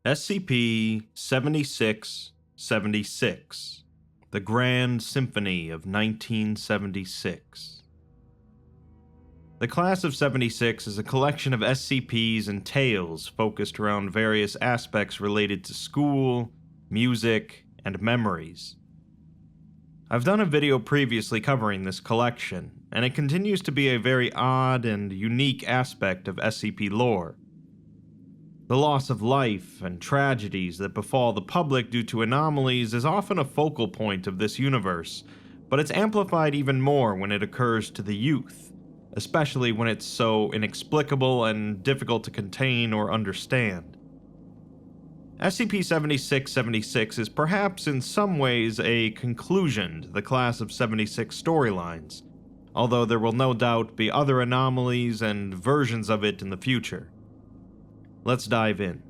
SCP-7676, the Grand Symphony of 1976. The Class of 76 is a collection of SCPs and tales focused around various aspects related to school, music, and memories. I've done a video previously covering this collection, and it continues to be a very odd and unique aspect of SCP lore. The loss of life and tragedies that befall the public due to anomalies is often a focal point of this universe, but it's amplified even more when it occurs to the youth, especially when it's so inexplicable and difficult to contain or understand. SCP-7676 is perhaps in some ways a conclusion to the Class of 76 storylines, although there will no doubt be other anomalies and versions of it in the future. Let's dive in.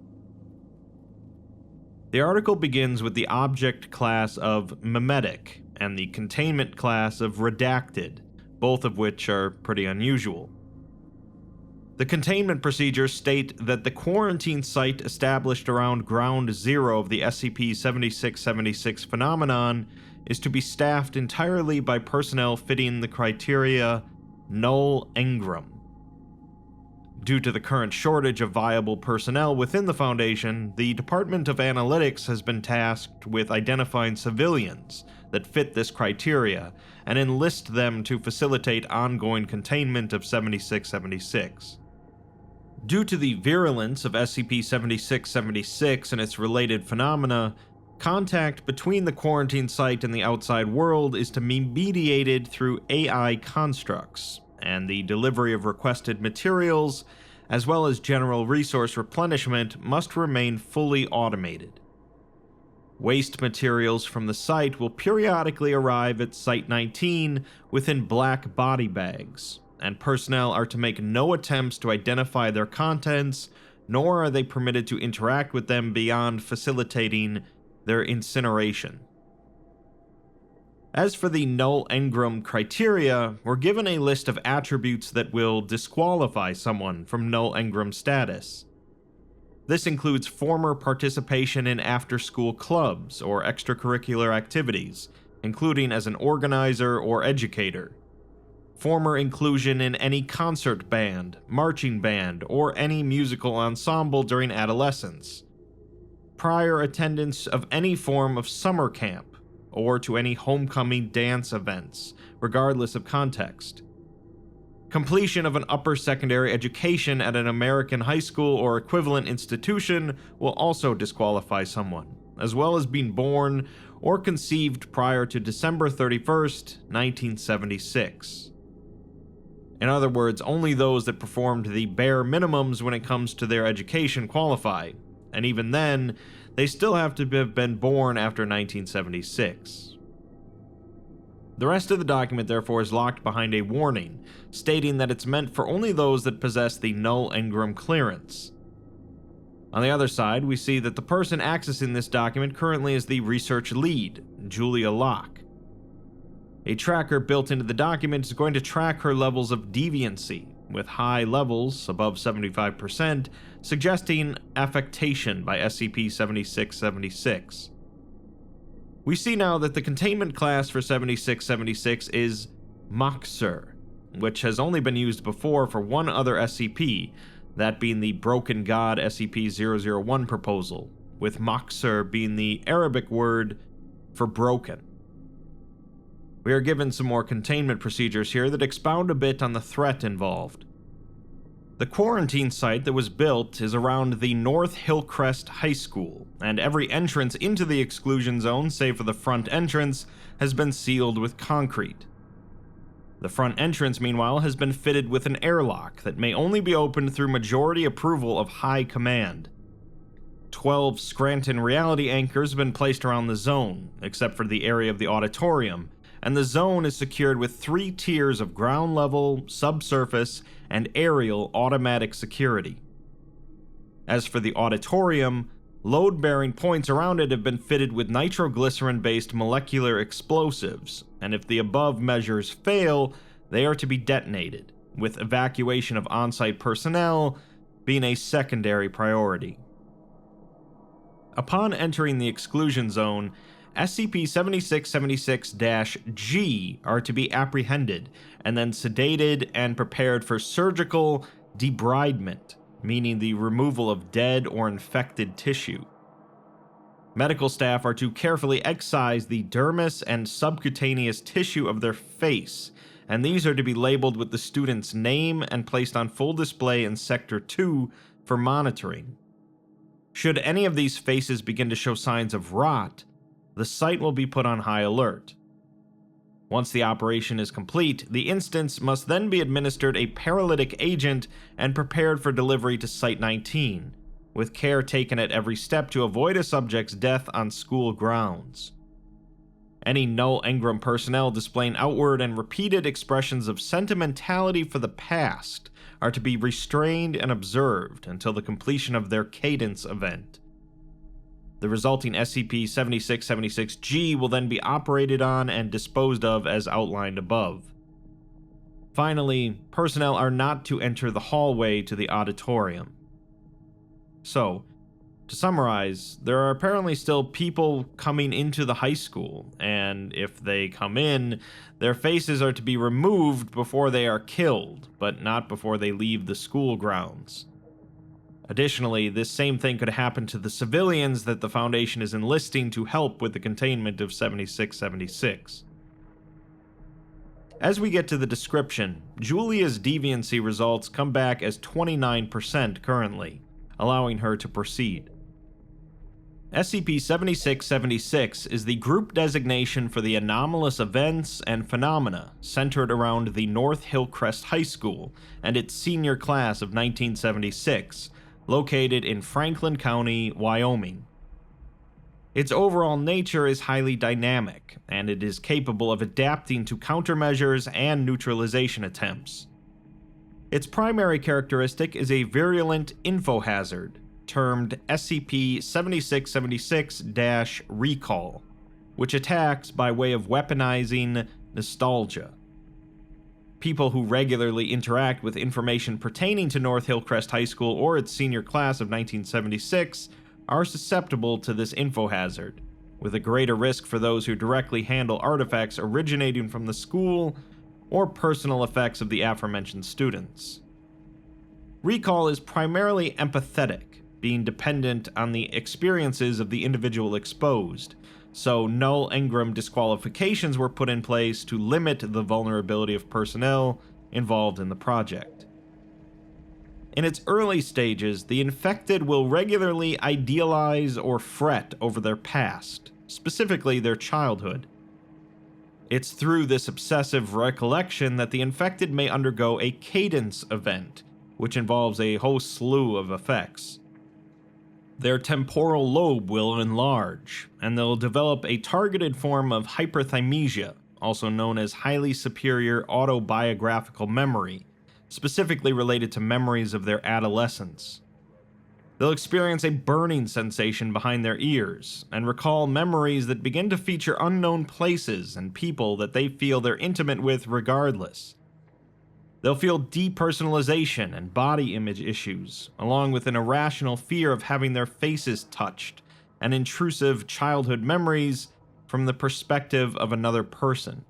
The article begins with the object class of Memetic and the containment class of Redacted, both of which are pretty unusual. The containment procedures state that the quarantine site established around Ground Zero of the SCP-7676 phenomenon is to be staffed entirely by personnel fitting the criteria null engram. Due to the current shortage of viable personnel within the Foundation, the Department of Analytics has been tasked with identifying civilians that fit this criteria and enlist them to facilitate ongoing containment of 7676. Due to the virulence of SCP-7676 and its related phenomena, contact between the quarantine site and the outside world is to be mediated through AI constructs, and the delivery of requested materials, as well as general resource replenishment, must remain fully automated. Waste materials from the site will periodically arrive at Site-19 within black body bags, and personnel are to make no attempts to identify their contents, nor are they permitted to interact with them beyond facilitating their incineration. As for the null engram criteria, we're given a list of attributes that will disqualify someone from null engram status. This includes former participation in after-school clubs or extracurricular activities, including as an organizer or educator, former inclusion in any concert band, marching band, or any musical ensemble during adolescence, prior attendance of any form of summer camp, or to any homecoming dance events, regardless of context. Completion of an upper secondary education at an American high school or equivalent institution will also disqualify someone, as well as being born or conceived prior to December 31st, 1976. In other words, only those that performed the bare minimums when it comes to their education qualify, and even then, they still have to have been born after 1976. The rest of the document, therefore, is locked behind a warning, stating that it's meant for only those that possess the null engram clearance. On the other side, we see that the person accessing this document currently is the research lead, D Locke. A tracker built into the document is going to track her levels of deviancy, with high levels, above 75%, suggesting affectation by SCP-7676. We see now that the containment class for 7676 is Moxer, which has only been used before for one other SCP, that being the Broken God SCP-001 proposal, with Moxer being the Arabic word for broken. We are given some more containment procedures here that expound a bit on the threat involved. The quarantine site that was built is around the North Hillcrest High School, and every entrance into the exclusion zone, save for the front entrance, has been sealed with concrete. The front entrance, meanwhile, has been fitted with an airlock that may only be opened through majority approval of High Command. 12 Scranton reality anchors have been placed around the zone, except for the area of the auditorium, and the zone is secured with 3 tiers of ground level, subsurface, and aerial automatic security. As for the auditorium, load-bearing points around it have been fitted with nitroglycerin-based molecular explosives, and if the above measures fail, they are to be detonated, with evacuation of on-site personnel being a secondary priority. Upon entering the exclusion zone, SCP-7676-G are to be apprehended and then sedated and prepared for surgical debridement, meaning the removal of dead or infected tissue. Medical staff are to carefully excise the dermis and subcutaneous tissue of their face, and these are to be labeled with the student's name and placed on full display in Sector 2 for monitoring. Should any of these faces begin to show signs of rot, the site will be put on high alert. Once the operation is complete, the instance must then be administered a paralytic agent and prepared for delivery to Site-19, with care taken at every step to avoid a subject's death on school grounds. Any Null Engram personnel displaying outward and repeated expressions of sentimentality for the past are to be restrained and observed until the completion of their cadence event. The resulting SCP-7676-G will then be operated on and disposed of as outlined above. Finally, personnel are not to enter the hallway to the auditorium. So, to summarize, there are apparently still people coming into the high school, and if they come in, their faces are to be removed before they are killed, but not before they leave the school grounds. Additionally, this same thing could happen to the civilians that the Foundation is enlisting to help with the containment of 7676. As we get to the description, Julia's deviancy results come back as 29% currently, allowing her to proceed. SCP-7676 is the group designation for the anomalous events and phenomena centered around the North Hillcrest High School and its senior class of 1976, located in Franklin County, Wyoming. Its overall nature is highly dynamic, and it is capable of adapting to countermeasures and neutralization attempts. Its primary characteristic is a virulent infohazard, termed SCP-7676-Recall, which attacks by way of weaponizing nostalgia. People who regularly interact with information pertaining to North Hillcrest High School or its senior class of 1976 are susceptible to this infohazard, with a greater risk for those who directly handle artifacts originating from the school or personal effects of the aforementioned students. Recall is primarily empathetic, being dependent on the experiences of the individual exposed, so Null Engram disqualifications were put in place to limit the vulnerability of personnel involved in the project. In its early stages, the infected will regularly idealize or fret over their past, specifically their childhood. It's through this obsessive recollection that the infected may undergo a cadence event, which involves a whole slew of effects. Their temporal lobe will enlarge, and they'll develop a targeted form of hyperthymesia, also known as highly superior autobiographical memory, specifically related to memories of their adolescence. They'll experience a burning sensation behind their ears, and recall memories that begin to feature unknown places and people that they feel they're intimate with regardless. They'll feel depersonalization and body image issues, along with an irrational fear of having their faces touched, and intrusive childhood memories from the perspective of another person.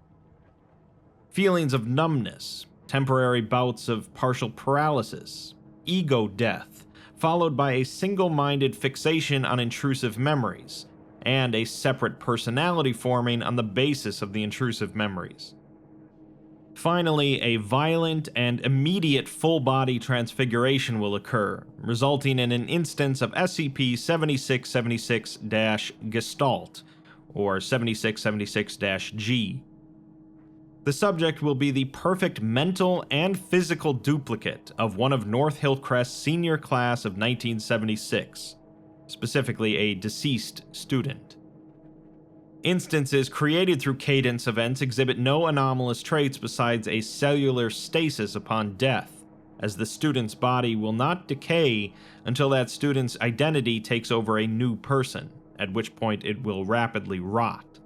Feelings of numbness, temporary bouts of partial paralysis, ego death, followed by a single-minded fixation on intrusive memories, and a separate personality forming on the basis of the intrusive memories. Finally, a violent and immediate full-body transfiguration will occur, resulting in an instance of SCP-7676-Gestalt, or 7676-G. The subject will be the perfect mental and physical duplicate of one of North Hillcrest's senior class of 1976, specifically a deceased student. Instances created through cadence events exhibit no anomalous traits besides a cellular stasis upon death, as the student's body will not decay until that student's identity takes over a new person, at which point it will rapidly rot.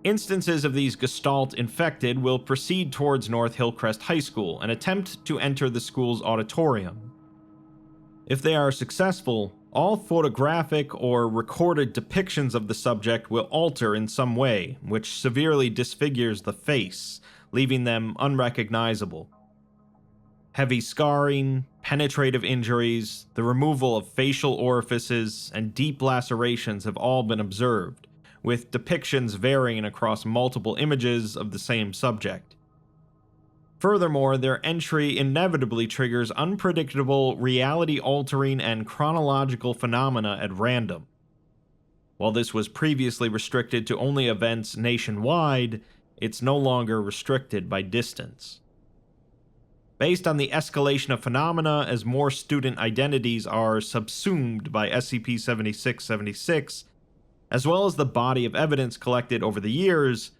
Instances of these Gestalt infected will proceed towards North Hillcrest High School and attempt to enter the school's auditorium. If they are successful, all photographic or recorded depictions of the subject will alter in some way, which severely disfigures the face, leaving them unrecognizable. Heavy scarring, penetrative injuries, the removal of facial orifices, and deep lacerations have all been observed, with depictions varying across multiple images of the same subject. Furthermore, their entry inevitably triggers unpredictable, reality-altering, and chronological phenomena at random. While this was previously restricted to only events nationwide, it's no longer restricted by distance. Based on the escalation of phenomena as more student identities are subsumed by SCP-7676, as well as the body of evidence collected over the years,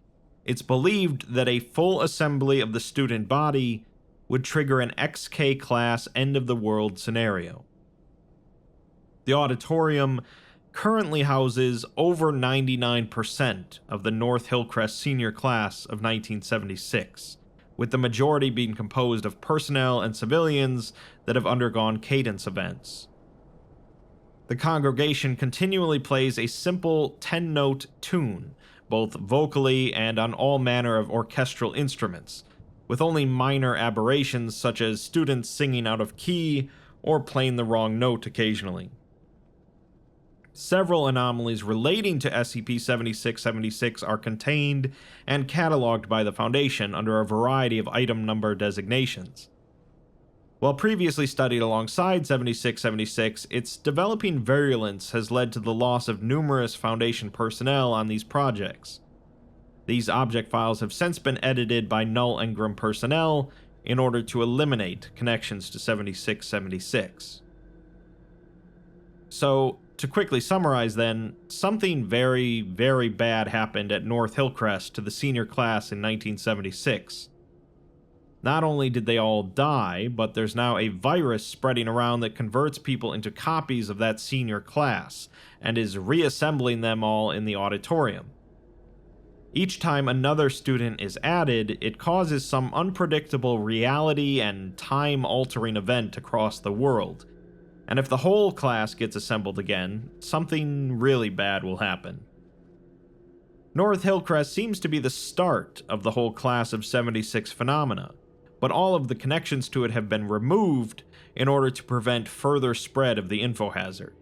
it's believed that a full assembly of the student body would trigger an XK-class end-of-the-world scenario. The auditorium currently houses over 99% of the North Hillcrest senior class of 1976, with the majority being composed of personnel and civilians that have undergone cadence events. The congregation continually plays a simple 10-note tune, both vocally and on all manner of orchestral instruments, with only minor aberrations such as students singing out of key or playing the wrong note occasionally. Several anomalies relating to SCP-7676 are contained and cataloged by the Foundation under a variety of item number designations. While previously studied alongside 7676, its developing virulence has led to the loss of numerous Foundation personnel on these projects. These object files have since been edited by Null Engram personnel in order to eliminate connections to 7676. So, to quickly summarize then, something very, very bad happened at North Hillcrest to the senior class in 1976. Not only did they all die, but there's now a virus spreading around that converts people into copies of that senior class, and is reassembling them all in the auditorium. Each time another student is added, it causes some unpredictable reality and time-altering event across the world, and if the whole class gets assembled again, something really bad will happen. North Hillcrest seems to be the start of the whole class of 76 phenomena, but all of the connections to it have been removed in order to prevent further spread of the info hazard.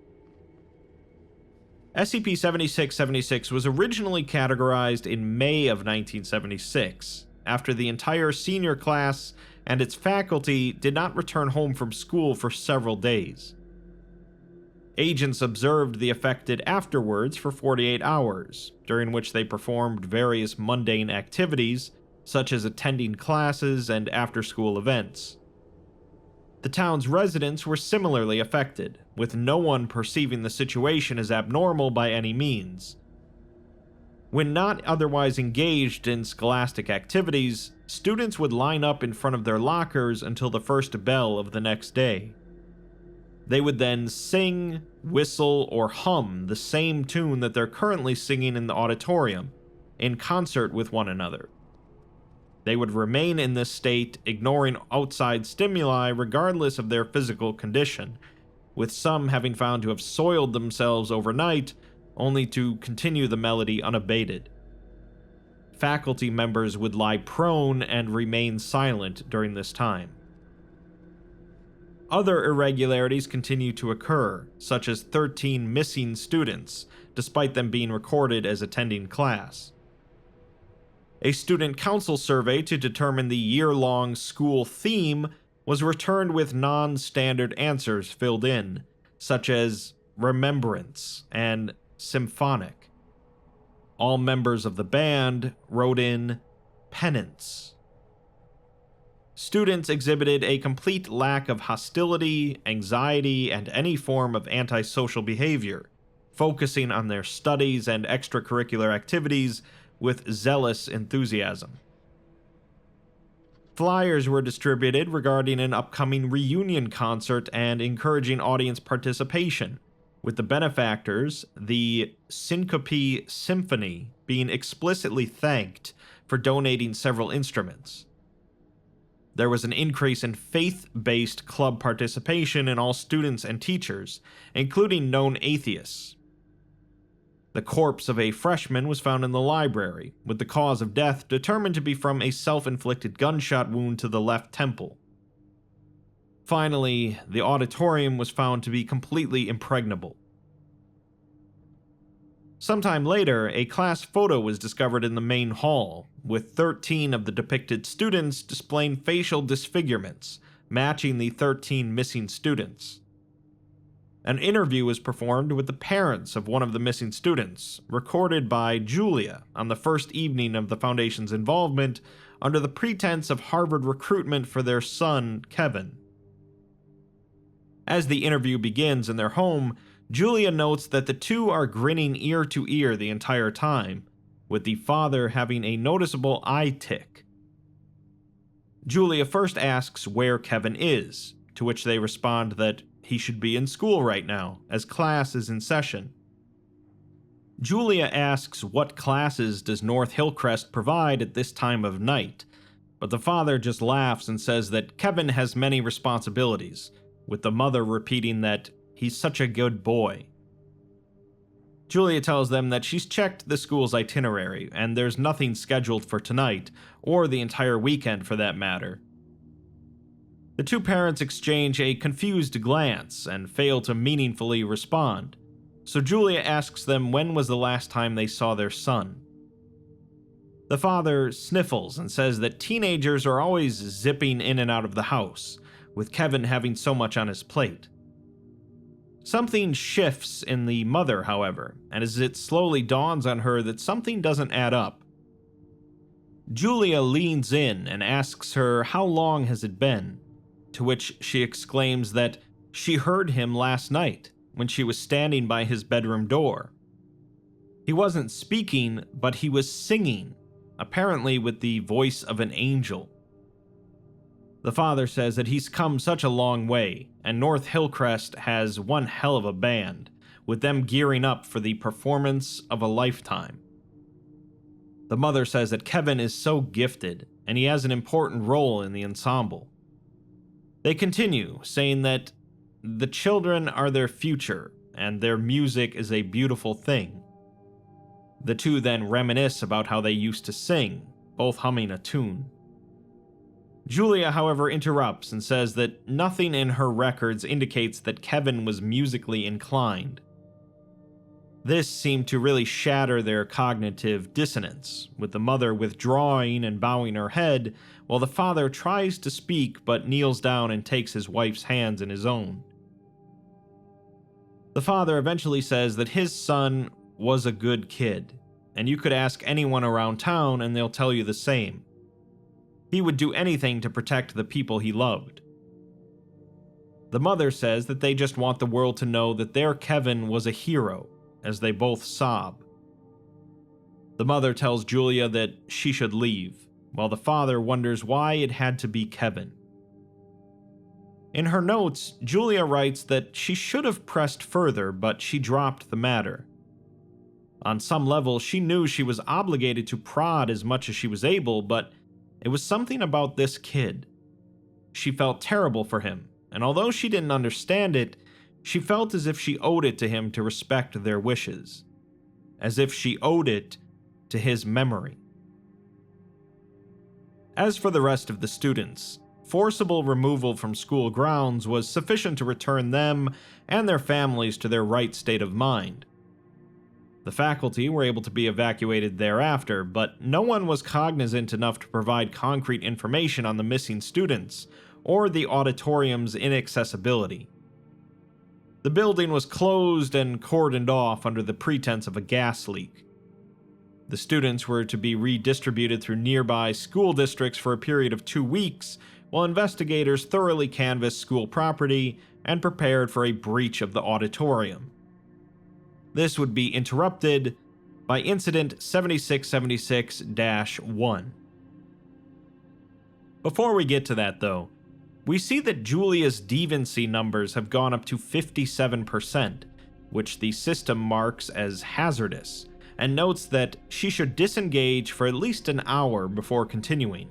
SCP-7676 was originally categorized in May of 1976, after the entire senior class and its faculty did not return home from school for several days. Agents observed the affected afterwards for 48 hours, during which they performed various mundane activities, such as attending classes and after-school events. The town's residents were similarly affected, with no one perceiving the situation as abnormal by any means. When not otherwise engaged in scholastic activities, students would line up in front of their lockers until the first bell of the next day. They would then sing, whistle, or hum the same tune that they're currently singing in the auditorium, in concert with one another. They would remain in this state, ignoring outside stimuli regardless of their physical condition, with some having found to have soiled themselves overnight, only to continue the melody unabated. Faculty members would lie prone and remain silent during this time. Other irregularities continue to occur, such as 13 missing students, despite them being recorded as attending class. A student council survey to determine the year-long school theme was returned with non-standard answers filled in, such as remembrance and symphonic. All members of the band wrote in penance. Students exhibited a complete lack of hostility, anxiety, and any form of antisocial behavior, focusing on their studies and extracurricular activities with zealous enthusiasm. Flyers were distributed regarding an upcoming reunion concert and encouraging audience participation, with the benefactors, the Symphony, being explicitly thanked for donating several instruments. There was an increase in faith-based club participation in all students and teachers, including known atheists. The corpse of a freshman was found in the library, with the cause of death determined to be from a self-inflicted gunshot wound to the left temple. Finally, the auditorium was found to be completely impregnable. Sometime later, a class photo was discovered in the main hall, with 13 of the depicted students displaying facial disfigurements, matching the 13 missing students. An interview was performed with the parents of one of the missing students, recorded by Julia on the first evening of the Foundation's involvement under the pretense of Harvard recruitment for their son, Kevin. As the interview begins in their home, Julia notes that the two are grinning ear to ear the entire time, with the father having a noticeable eye tick. Julia first asks where Kevin is, to which they respond that he should be in school right now, as class is in session. Julia asks what classes does North Hillcrest provide at this time of night, but the father just laughs and says that Kevin has many responsibilities, with the mother repeating that he's such a good boy. Julia tells them that she's checked the school's itinerary, and there's nothing scheduled for tonight, or the entire weekend for that matter. The two parents exchange a confused glance and fail to meaningfully respond, so Julia asks them when was the last time they saw their son. The father sniffles and says that teenagers are always zipping in and out of the house, with Kevin having so much on his plate. Something shifts in the mother, however, and as it slowly dawns on her that something doesn't add up. Julia leans in and asks her how long has it been, to which she exclaims that she heard him last night when she was standing by his bedroom door. He wasn't speaking, but he was singing, apparently with the voice of an angel. The father says that he's come such a long way, and North Hillcrest has one hell of a band, with them gearing up for the performance of a lifetime. The mother says that Kevin is so gifted, and he has an important role in the ensemble. They continue, saying that the children are their future, and their music is a beautiful thing. The two then reminisce about how they used to sing, both humming a tune. Julia, however, interrupts and says that nothing in her records indicates that Kevin was musically inclined. This seemed to really shatter their cognitive dissonance, with the mother withdrawing and bowing her head, while the father tries to speak but kneels down and takes his wife's hands in his own. The father eventually says that his son was a good kid, and you could ask anyone around town and they'll tell you the same. He would do anything to protect the people he loved. The mother says that they just want the world to know that their Kevin was a hero, as they both sob. The mother tells Julia that she should leave, while the father wonders why it had to be Kevin. In her notes, Julia writes that she should have pressed further, but she dropped the matter. On some level, she knew she was obligated to prod as much as she was able, but it was something about this kid. She felt terrible for him, and although she didn't understand it, she felt as if she owed it to him to respect their wishes, as if she owed it to his memory. As for the rest of the students, forcible removal from school grounds was sufficient to return them and their families to their right state of mind. The faculty were able to be evacuated thereafter, but no one was cognizant enough to provide concrete information on the missing students or the auditorium's inaccessibility. The building was closed and cordoned off under the pretense of a gas leak. The students were to be redistributed through nearby school districts for a period of 2 weeks, while investigators thoroughly canvassed school property and prepared for a breach of the auditorium. This would be interrupted by Incident 7676-1. Before we get to that, though, we see that Julia's deviancy numbers have gone up to 57%, which the system marks as hazardous, and notes that she should disengage for at least an hour before continuing.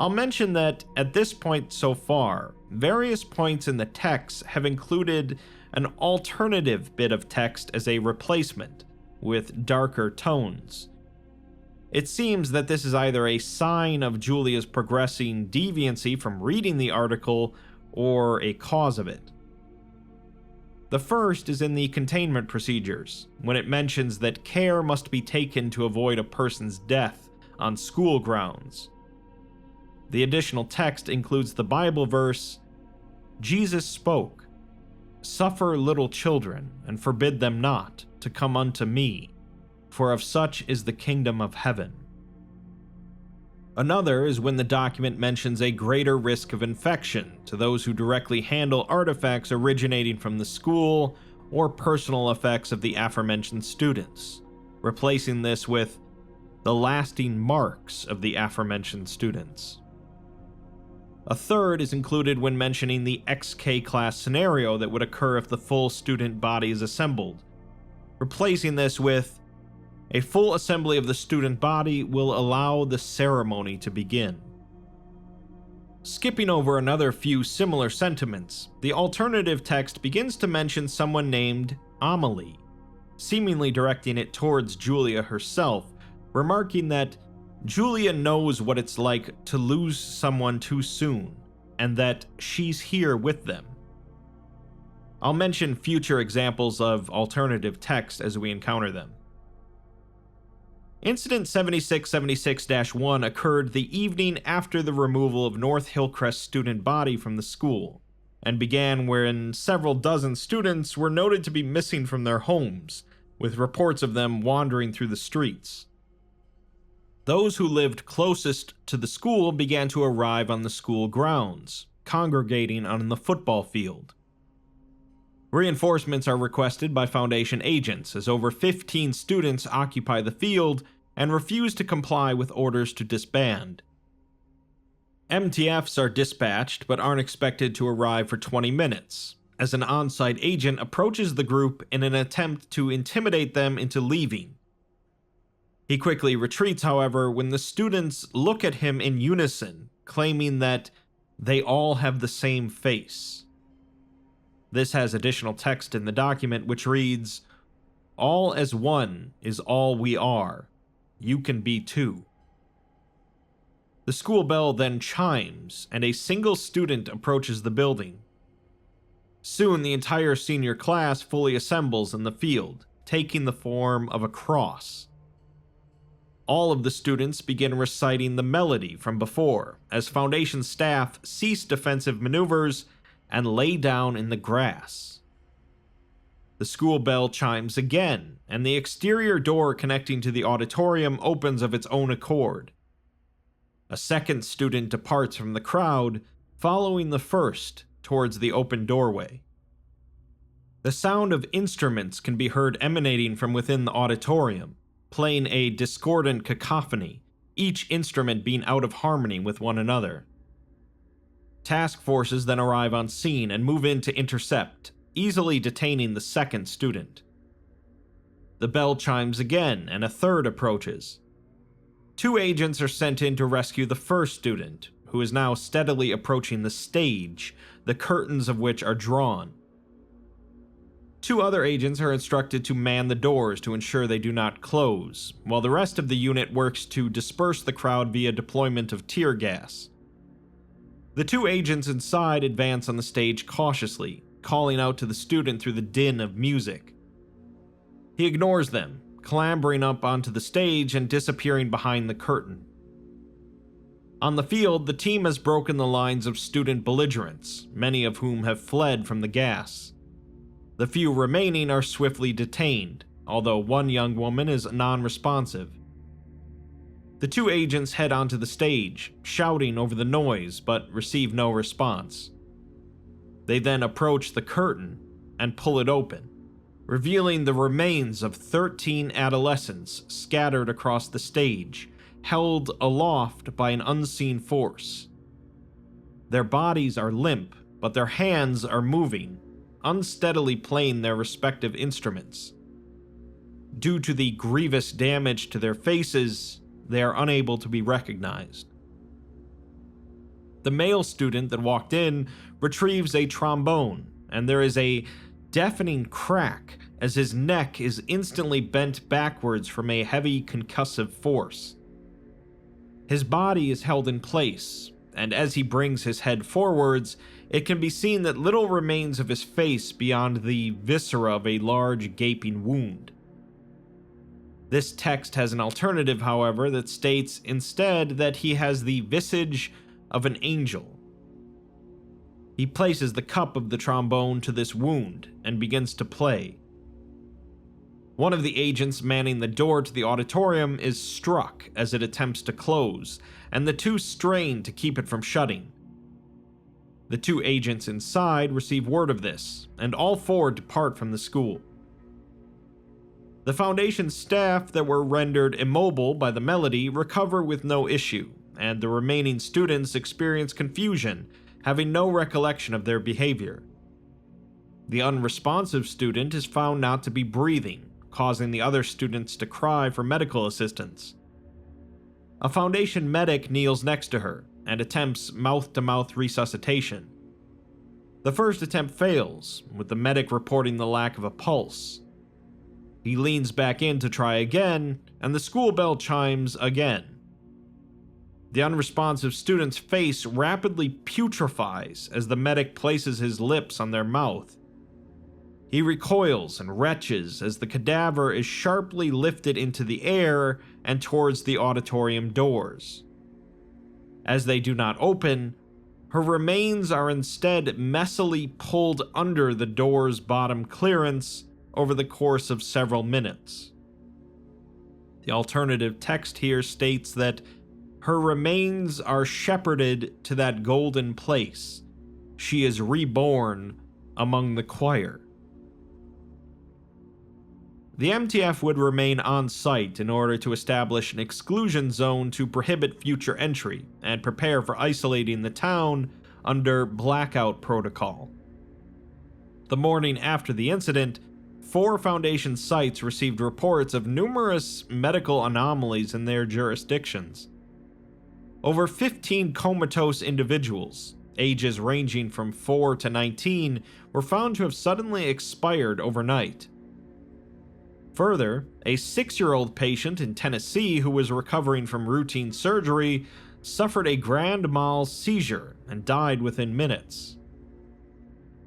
I'll mention that at this point so far, various points in the text have included an alternative bit of text as a replacement, with darker tones. It seems that this is either a sign of Julia's progressing deviancy from reading the article, or a cause of it. The first is in the containment procedures, when it mentions that care must be taken to avoid a person's death on school grounds. The additional text includes the Bible verse, "Jesus spoke, Suffer little children, and forbid them not to come unto me, for of such is the kingdom of heaven." Another is when the document mentions a greater risk of infection to those who directly handle artifacts originating from the school or personal effects of the aforementioned students, replacing this with the lasting marks of the aforementioned students. A third is included when mentioning the XK class scenario that would occur if the full student body is assembled, replacing this with a full assembly of the student body will allow the ceremony to begin. Skipping over another few similar sentiments, the alternative text begins to mention someone named Anomaly, seemingly directing it towards Julia herself, remarking that Julia knows what it's like to lose someone too soon, and that she's here with them. I'll mention future examples of alternative text as we encounter them. Incident 7676-1 occurred the evening after the removal of North Hillcrest's student body from the school, and began wherein several dozen students were noted to be missing from their homes, with reports of them wandering through the streets. Those who lived closest to the school began to arrive on the school grounds, congregating on the football field. Reinforcements are requested by Foundation agents, as over 15 students occupy the field and refuse to comply with orders to disband. MTFs are dispatched but aren't expected to arrive for 20 minutes, as an on-site agent approaches the group in an attempt to intimidate them into leaving. He quickly retreats, however, when the students look at him in unison, claiming that they all have the same face. This has additional text in the document which reads, "All as one is all we are. You can be too." The school bell then chimes, and a single student approaches the building. Soon the entire senior class fully assembles in the field, taking the form of a cross. All of the students begin reciting the melody from before, as Foundation staff cease defensive maneuvers and lay down in the grass. The school bell chimes again, and the exterior door connecting to the auditorium opens of its own accord. A second student departs from the crowd, following the first towards the open doorway. The sound of instruments can be heard emanating from within the auditorium, playing a discordant cacophony, each instrument being out of harmony with one another. Task forces then arrive on scene and move in to intercept, easily detaining the second student. The bell chimes again, and a third approaches. 2 agents are sent in to rescue the first student, who is now steadily approaching the stage, the curtains of which are drawn. 2 other agents are instructed to man the doors to ensure they do not close, while the rest of the unit works to disperse the crowd via deployment of tear gas. The 2 agents inside advance on the stage cautiously, calling out to the student through the din of music. He ignores them, clambering up onto the stage and disappearing behind the curtain. On the field, the team has broken the lines of student belligerents, many of whom have fled from the gas. The few remaining are swiftly detained, although one young woman is non-responsive. The 2 agents head onto the stage, shouting over the noise, but receive no response. They then approach the curtain and pull it open, revealing the remains of 13 adolescents scattered across the stage, held aloft by an unseen force. Their bodies are limp, but their hands are moving, unsteadily playing their respective instruments. Due to the grievous damage to their faces, they are unable to be recognized. The male student that walked in retrieves a trombone, and there is a deafening crack as his neck is instantly bent backwards from a heavy concussive force. His body is held in place, and as he brings his head forwards, it can be seen that little remains of his face beyond the viscera of a large gaping wound. This text has an alternative, however, that states instead that he has the visage of an angel. He places the cup of the trombone to this wound and begins to play. One of the agents manning the door to the auditorium is struck as it attempts to close, and the two strain to keep it from shutting. The two agents inside receive word of this, and all four depart from the school. The Foundation's staff that were rendered immobile by the melody recover with no issue, and the remaining students experience confusion, having no recollection of their behavior. The unresponsive student is found not to be breathing, causing the other students to cry for medical assistance. A Foundation medic kneels next to her and attempts mouth-to-mouth resuscitation. The first attempt fails, with the medic reporting the lack of a pulse. He leans back in to try again, and the school bell chimes again. The unresponsive student's face rapidly putrefies as the medic places his lips on their mouth. He recoils and retches as the cadaver is sharply lifted into the air and towards the auditorium doors. As they do not open, her remains are instead messily pulled under the door's bottom clearance over the course of several minutes. The alternative text here states that her remains are shepherded to that golden place. She is reborn among the choir. The MTF would remain on site in order to establish an exclusion zone to prohibit future entry and prepare for isolating the town under blackout protocol. The morning after the incident, 4 Foundation sites received reports of numerous medical anomalies in their jurisdictions. Over 15 comatose individuals, ages ranging from 4 to 19, were found to have suddenly expired overnight. Further, a 6-year-old patient in Tennessee who was recovering from routine surgery suffered a grand mal seizure and died within minutes.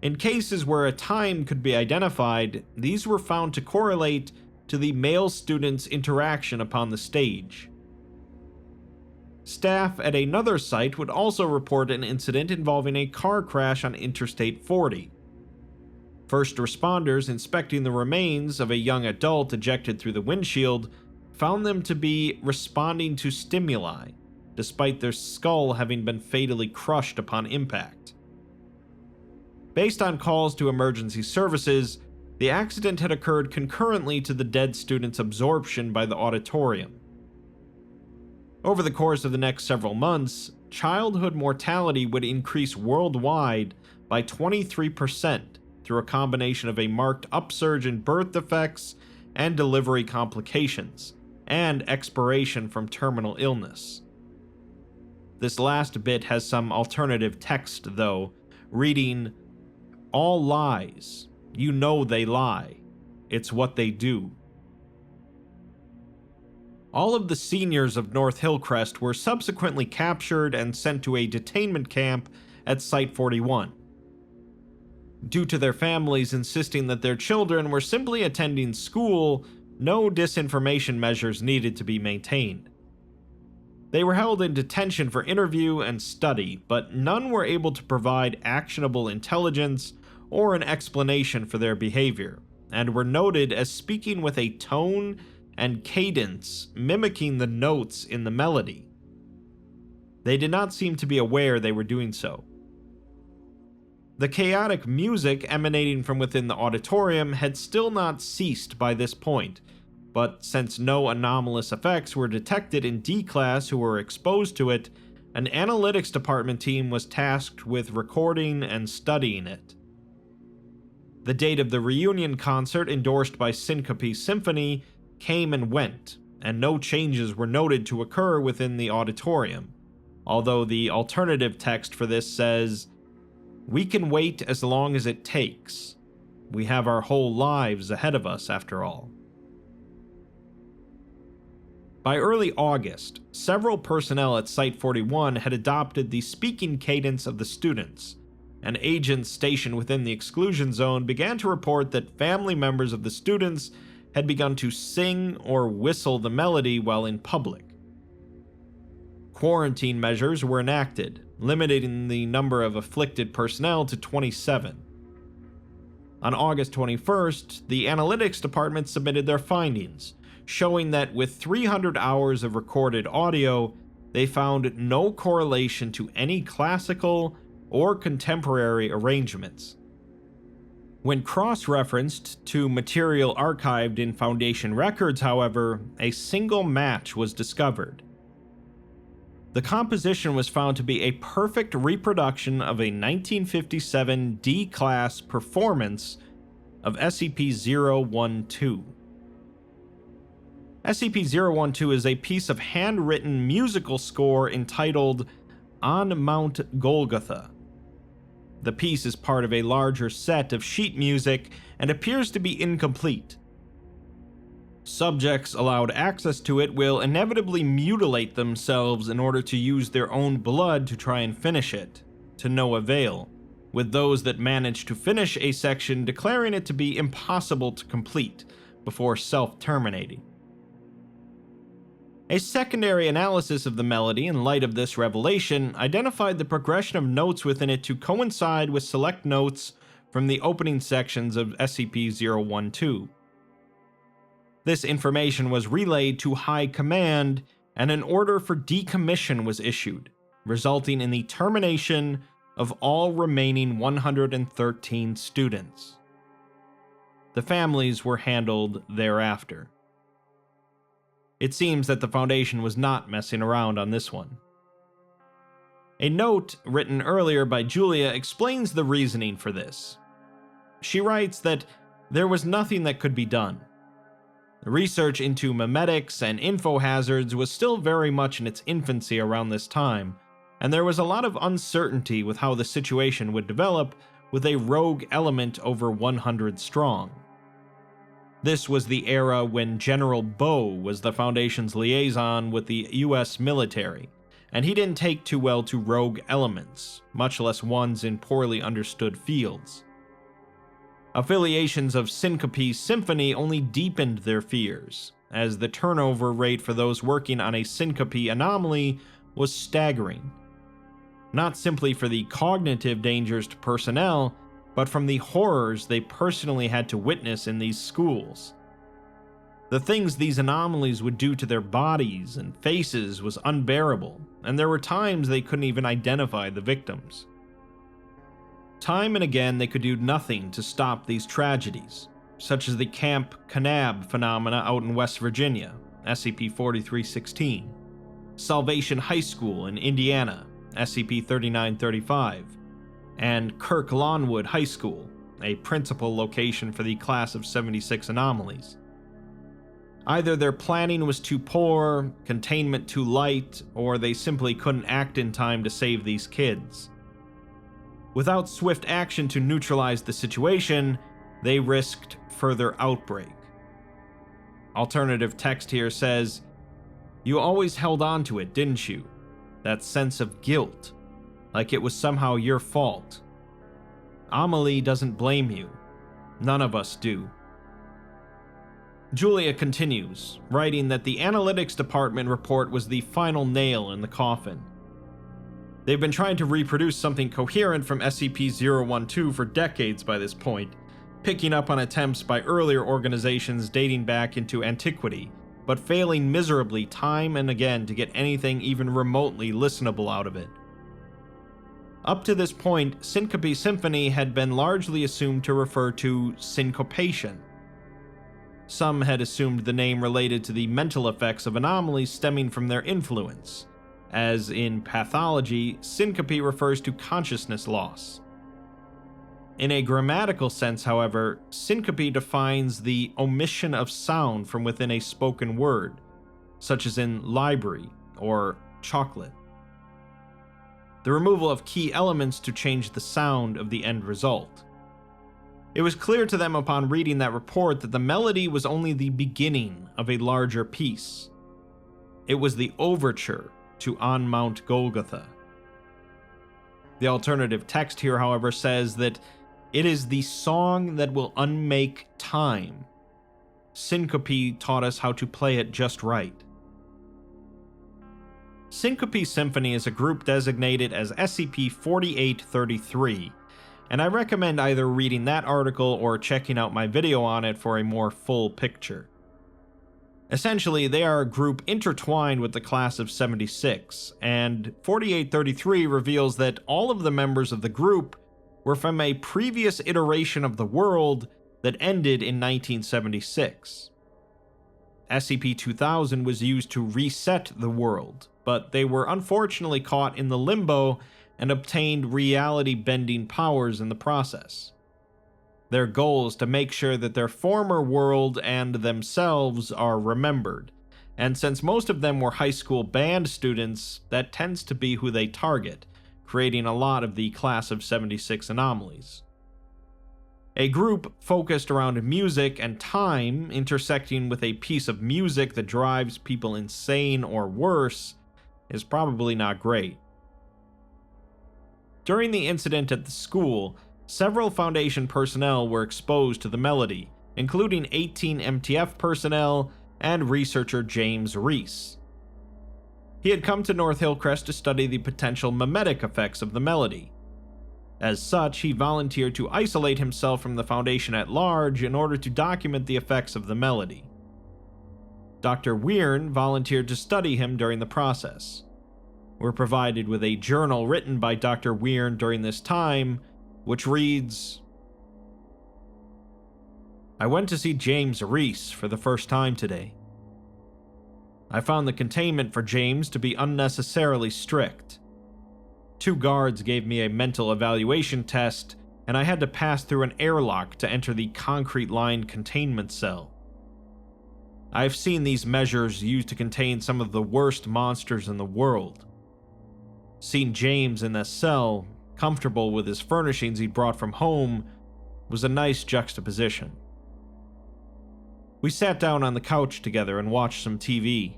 In cases where a time could be identified, these were found to correlate to the male student's interaction upon the stage. Staff at another site would also report an incident involving a car crash on Interstate 40. First responders inspecting the remains of a young adult ejected through the windshield found them to be responding to stimuli, despite their skull having been fatally crushed upon impact. Based on calls to emergency services, the accident had occurred concurrently to the dead student's absorption by the auditorium. Over the course of the next several months, childhood mortality would increase worldwide by 23% through a combination of a marked upsurge in birth defects and delivery complications, and expiration from terminal illness. This last bit has some alternative text, though, reading, "All lies. You know they lie. It's what they do." All of the seniors of North Hillcrest were subsequently captured and sent to a detainment camp at Site 41. Due to their families insisting that their children were simply attending school, no disinformation measures needed to be maintained. They were held in detention for interview and study, but none were able to provide actionable intelligence or an explanation for their behavior, and were noted as speaking with a tone and cadence mimicking the notes in the melody. They did not seem to be aware they were doing so. The chaotic music emanating from within the auditorium had still not ceased by this point, but since no anomalous effects were detected in D class who were exposed to it, an analytics department team was tasked with recording and studying it. The date of the reunion concert endorsed by Symphony came and went, and no changes were noted to occur within the auditorium. although the alternative text for this says, "We can wait as long as it takes. We have our whole lives ahead of us, after all." By early August, several personnel at Site-41 had adopted the speaking cadence of the students, and agents stationed within the exclusion zone began to report that family members of the students had begun to sing or whistle the melody while in public. Quarantine measures were enacted, limiting the number of afflicted personnel to 27. On August 21st, the analytics department submitted their findings, showing that with 300 hours of recorded audio, they found no correlation to any classical or contemporary arrangements. When cross-referenced to material archived in Foundation records, however, a single match was discovered. The composition was found to be a perfect reproduction of a 1957 D-class performance of SCP-012. SCP-012 is a piece of handwritten musical score entitled On Mount Golgotha. The piece is part of a larger set of sheet music and appears to be incomplete. Subjects allowed access to it will inevitably mutilate themselves in order to use their own blood to try and finish it, to no avail, with those that manage to finish a section declaring it to be impossible to complete before self-terminating. A secondary analysis of the melody in light of this revelation identified the progression of notes within it to coincide with select notes from the opening sections of SCP-012. This information was relayed to High Command, and an order for decommission was issued, resulting in the termination of all remaining 113 students. The families were handled thereafter. It seems that the Foundation was not messing around on this one. A note written earlier by Julia explains the reasoning for this. She writes that there was nothing that could be done. The research into memetics and info hazards was still very much in its infancy around this time, and there was a lot of uncertainty with how the situation would develop with a rogue element over 100 strong. This was the era when General Bow was the Foundation's liaison with the US military, and he didn't take too well to rogue elements, much less ones in poorly understood fields. Affiliations of Symphony only deepened their fears, as the turnover rate for those working on a Syncope anomaly was staggering. Not simply for the cognitive dangers to personnel, but from the horrors they personally had to witness in these schools. The things these anomalies would do to their bodies and faces was unbearable, and there were times they couldn't even identify the victims. Time and again they could do nothing to stop these tragedies, such as the Camp Kanab phenomena out in West Virginia, SCP-4316, Salvation High School in Indiana, SCP-3935, and Kirk Lawnwood High School, a principal location for the Class of 76 anomalies. Either their planning was too poor, containment too light, or they simply couldn't act in time to save these kids. Without swift action to neutralize the situation, they risked further outbreak. Alternative text here says, "You always held on to it, didn't you? That sense of guilt. Like it was somehow your fault. Amelie doesn't blame you. None of us do." Julia continues, writing that the analytics department report was the final nail in the coffin. They've been trying to reproduce something coherent from SCP-012 for decades by this point, picking up on attempts by earlier organizations dating back into antiquity, but failing miserably time and again to get anything even remotely listenable out of it. Up to this point, Syncope Symphony had been largely assumed to refer to syncopation. Some had assumed the name related to the mental effects of anomalies stemming from their influence, as in pathology, syncope refers to consciousness loss. In a grammatical sense, however, syncope defines the omission of sound from within a spoken word, such as in library or chocolate. the removal of key elements to change the sound of the end result. It was clear to them upon reading that report that the melody was only the beginning of a larger piece. It was the overture to On Mount Golgotha. The alternative text here, however, says that it is the song that will unmake time. Syncope taught us how to play it just right. Syncope Symphony is a group designated as SCP-4833, and I recommend either reading that article or checking out my video on it for a more full picture. Essentially, they are a group intertwined with the class of 76, and 4833 reveals that all of the members of the group were from a previous iteration of the world that ended in 1976. SCP-2000 was used to reset the world, but they were unfortunately caught in the limbo and obtained reality-bending powers in the process. Their goal is to make sure that their former world and themselves are remembered, and since most of them were high school band students, that tends to be who they target, creating a lot of the Class of 76 anomalies. A group focused around music and time intersecting with a piece of music that drives people insane or worse is probably not great. During the incident at the school, several Foundation personnel were exposed to the melody, including 18 MTF personnel and researcher James Reese. He had come to North Hillcrest to study the potential memetic effects of the melody. As such, he volunteered to isolate himself from the Foundation at large in order to document the effects of the melody. Dr. Wiern volunteered to study him during the process. We're provided with a journal written by Dr. Wiern during this time, which reads, "I went to see James Reese for the first time today. I found the containment for James to be unnecessarily strict. 2 guards gave me a mental evaluation test, and I had to pass through an airlock to enter the concrete-lined containment cell. I've seen these measures used to contain some of the worst monsters in the world. Seeing James in that cell, comfortable with his furnishings he'd brought from home, was a nice juxtaposition. We sat down on the couch together and watched some TV.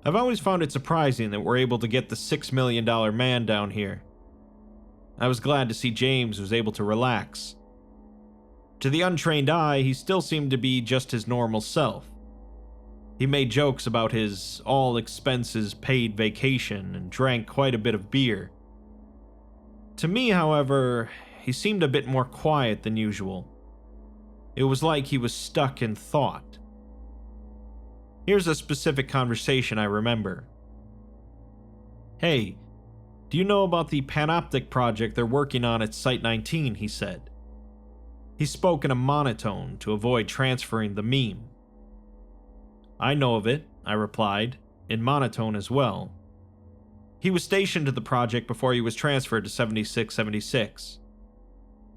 I've always found it surprising that we're able to get the $6 million man down here. I was glad to see James was able to relax. To the untrained eye, he still seemed to be just his normal self. He made jokes about his all-expenses-paid vacation and drank quite a bit of beer. To me, however, he seemed a bit more quiet than usual. It was like he was stuck in thought. Here's a specific conversation I remember. Hey, do you know about the Panoptic project they're working on at Site-19, he said. He spoke in a monotone to avoid transferring the meme. I know of it, I replied, in monotone as well. He was stationed to the project before he was transferred to 7676.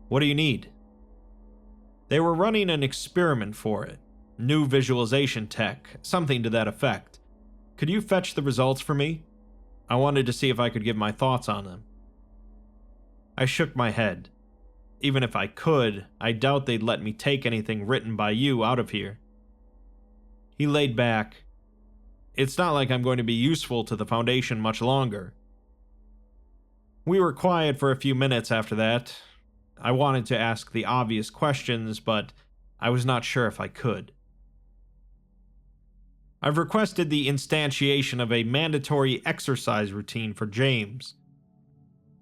What do you need? They were running an experiment for it. New visualization tech, something to that effect. Could you fetch the results for me? I wanted to see if I could give my thoughts on them. I shook my head. Even if I could, I doubt they'd let me take anything written by you out of here. He laid back. It's not like I'm going to be useful to the Foundation much longer. We were quiet for a few minutes after that. I wanted to ask the obvious questions, but I was not sure if I could. I've requested the instantiation of a mandatory exercise routine for James.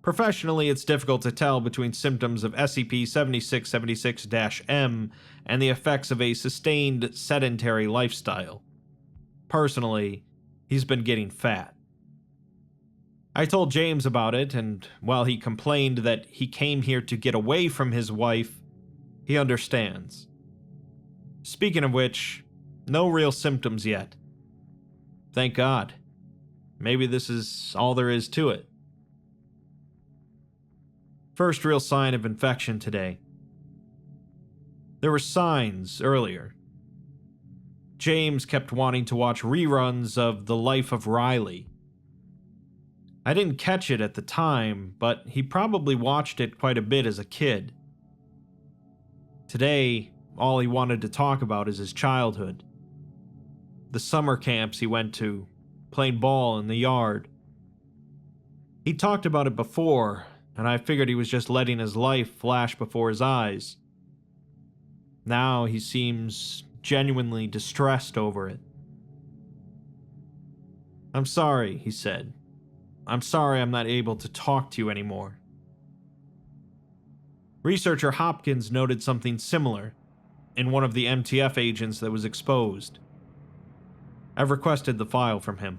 Professionally, it's difficult to tell between symptoms of SCP-7676-M and the effects of a sustained sedentary lifestyle. Personally, he's been getting fat. I told James about it, and while he complained that he came here to get away from his wife, he understands. Speaking of which, no real symptoms yet. Thank God. Maybe this is all there is to it. First real sign of infection today. There were signs earlier. James kept wanting to watch reruns of The Life of Riley. I didn't catch it at the time, but he probably watched it quite a bit as a kid. Today, all he wanted to talk about is his childhood. The summer camps he went to, playing ball in the yard. He talked about it before, and I figured he was just letting his life flash before his eyes. Now he seems genuinely distressed over it. "I'm sorry," he said. "I'm sorry I'm not able to talk to you anymore." Researcher Hopkins noted something similar in one of the MTF agents that was exposed. I've requested the file from him.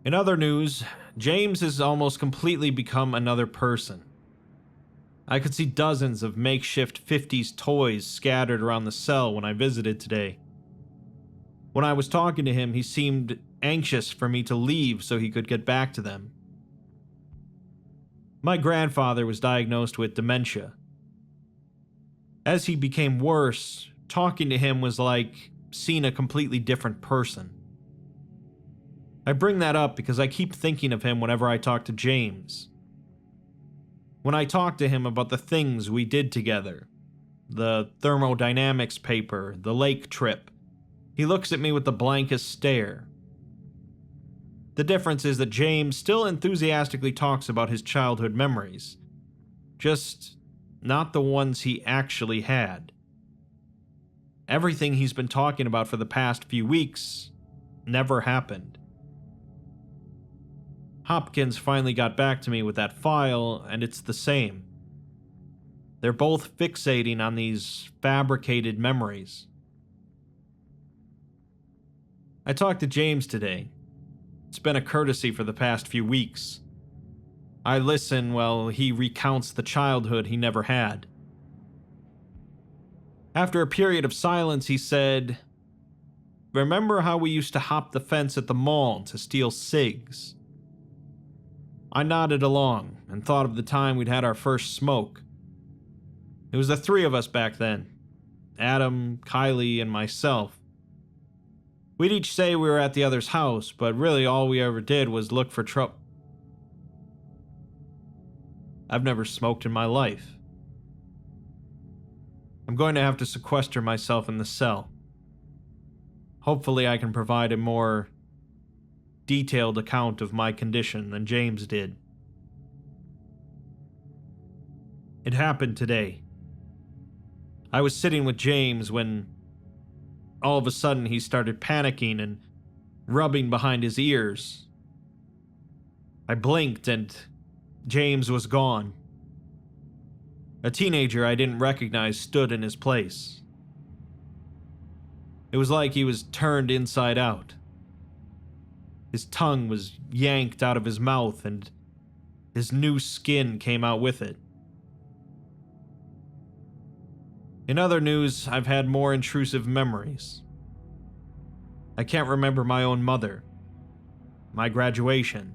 In other news, James has almost completely become another person. I could see dozens of makeshift 50s toys scattered around the cell when I visited today. When I was talking to him, he seemed anxious for me to leave so he could get back to them. My grandfather was diagnosed with dementia. As he became worse, talking to him was like seeing a completely different person. I bring that up because I keep thinking of him whenever I talk to James. When I talk to him about the things we did together, the thermodynamics paper, the lake trip, he looks at me with the blankest stare. The difference is that James still enthusiastically talks about his childhood memories, just not the ones he actually had. Everything he's been talking about for the past few weeks never happened. Hopkins finally got back to me with that file, and it's the same. They're both fixating on these fabricated memories. I talked to James today. It's been a courtesy for the past few weeks. I listen while he recounts the childhood he never had. After a period of silence, he said, "Remember how we used to hop the fence at the mall to steal cigs?" I nodded along and thought of the time we'd had our first smoke. It was the three of us back then: Adam, Kylie, and myself. We'd each say we were at the other's house, but really all we ever did was look for trouble. I've never smoked in my life. I'm going to have to sequester myself in the cell. Hopefully I can provide a more detailed account of my condition than James did. It happened today. I was sitting with James when all of a sudden he started panicking and rubbing behind his ears. I blinked and James was gone. A teenager I didn't recognize stood in his place. It was like he was turned inside out. His tongue was yanked out of his mouth and his new skin came out with it. In other news, I've had more intrusive memories. I can't remember my own mother, my graduation,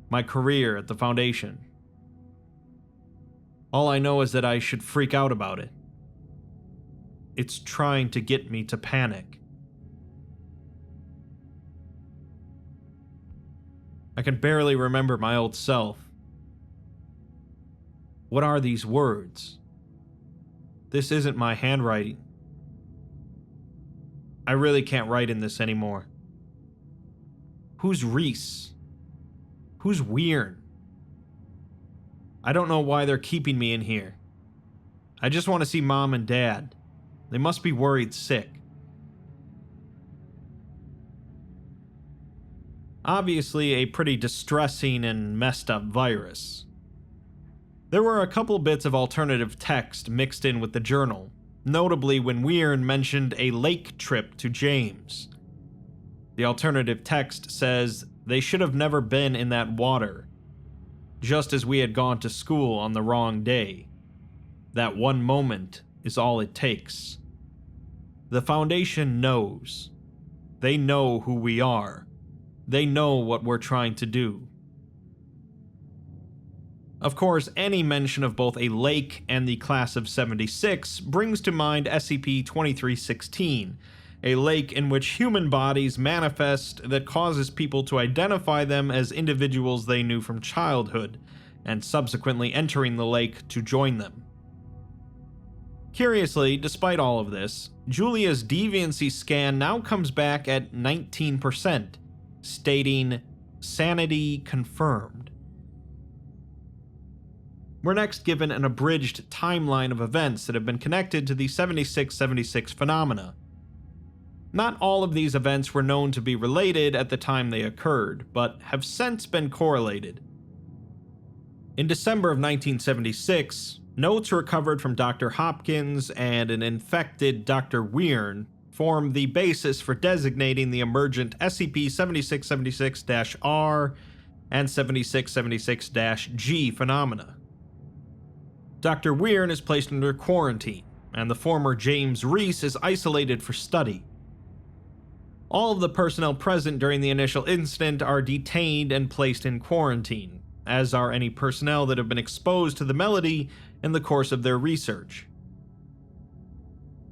my career at the Foundation. All I know is that I should freak out about it. It's trying to get me to panic. I can barely remember my old self. What are these words? This isn't my handwriting. I really can't write in this anymore. Who's Reese? Who's Wiern? I don't know why they're keeping me in here. I just want to see Mom and Dad. They must be worried sick. Obviously a pretty distressing and messed up virus. There were a couple bits of alternative text mixed in with the journal, notably when Wiern mentioned a lake trip to James. The alternative text says they should have never been in that water, just as we had gone to school on the wrong day. That one moment is all it takes. The Foundation knows. They know who we are. They know what we're trying to do. Of course, any mention of both a lake and the class of 76 brings to mind SCP-2316, a lake in which human bodies manifest that causes people to identify them as individuals they knew from childhood, and subsequently entering the lake to join them. Curiously, despite all of this, Julia's deviancy scan now comes back at 19%, stating, "Sanity confirmed." We're next given an abridged timeline of events that have been connected to the 7676 phenomena. Not all of these events were known to be related at the time they occurred, but have since been correlated. In December of 1976, notes recovered from Dr. Hopkins and an infected Dr. Wiern formed the basis for designating the emergent SCP-7676-R and 7676-G phenomena. Dr. Wiern is placed under quarantine, and the former James Reese is isolated for study. All of the personnel present during the initial incident are detained and placed in quarantine, as are any personnel that have been exposed to the melody in the course of their research.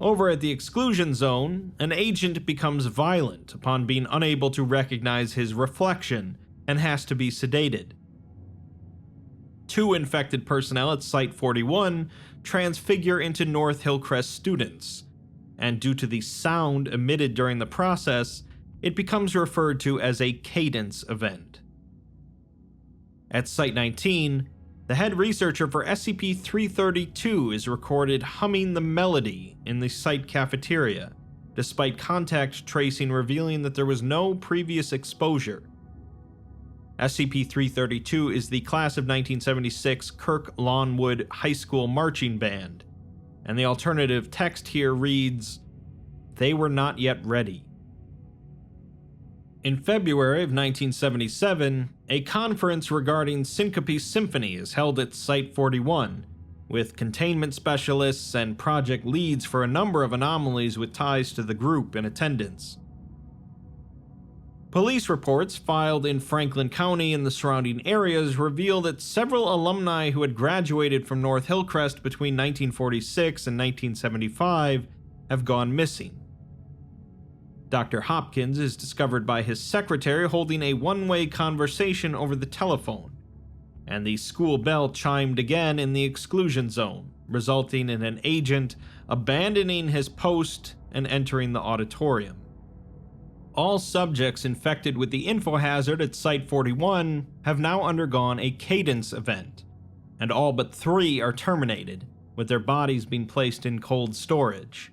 Over at the exclusion zone, an agent becomes violent upon being unable to recognize his reflection and has to be sedated. 2 infected personnel at Site-41 transfigure into North Hillcrest students, and due to the sound emitted during the process, it becomes referred to as a cadence event. At Site-19, the head researcher for SCP-332 is recorded humming the melody in the site cafeteria, despite contact tracing revealing that there was no previous exposure. SCP-332 is the class of 1976 Kirk Lawnwood High School marching band, and the alternative text here reads, "They were not yet ready." In February of 1977, a conference regarding Syncope Symphony is held at Site-41, with containment specialists and project leads for a number of anomalies with ties to the group in attendance. Police reports filed in Franklin County and the surrounding areas reveal that several alumni who had graduated from North Hillcrest between 1946 and 1975 have gone missing. Dr. Hopkins is discovered by his secretary holding a one-way conversation over the telephone, and the school bell chimed again in the exclusion zone, resulting in an agent abandoning his post and entering the auditorium. All subjects infected with the info hazard at Site-41 have now undergone a cadence event, and all but 3 are terminated, with their bodies being placed in cold storage.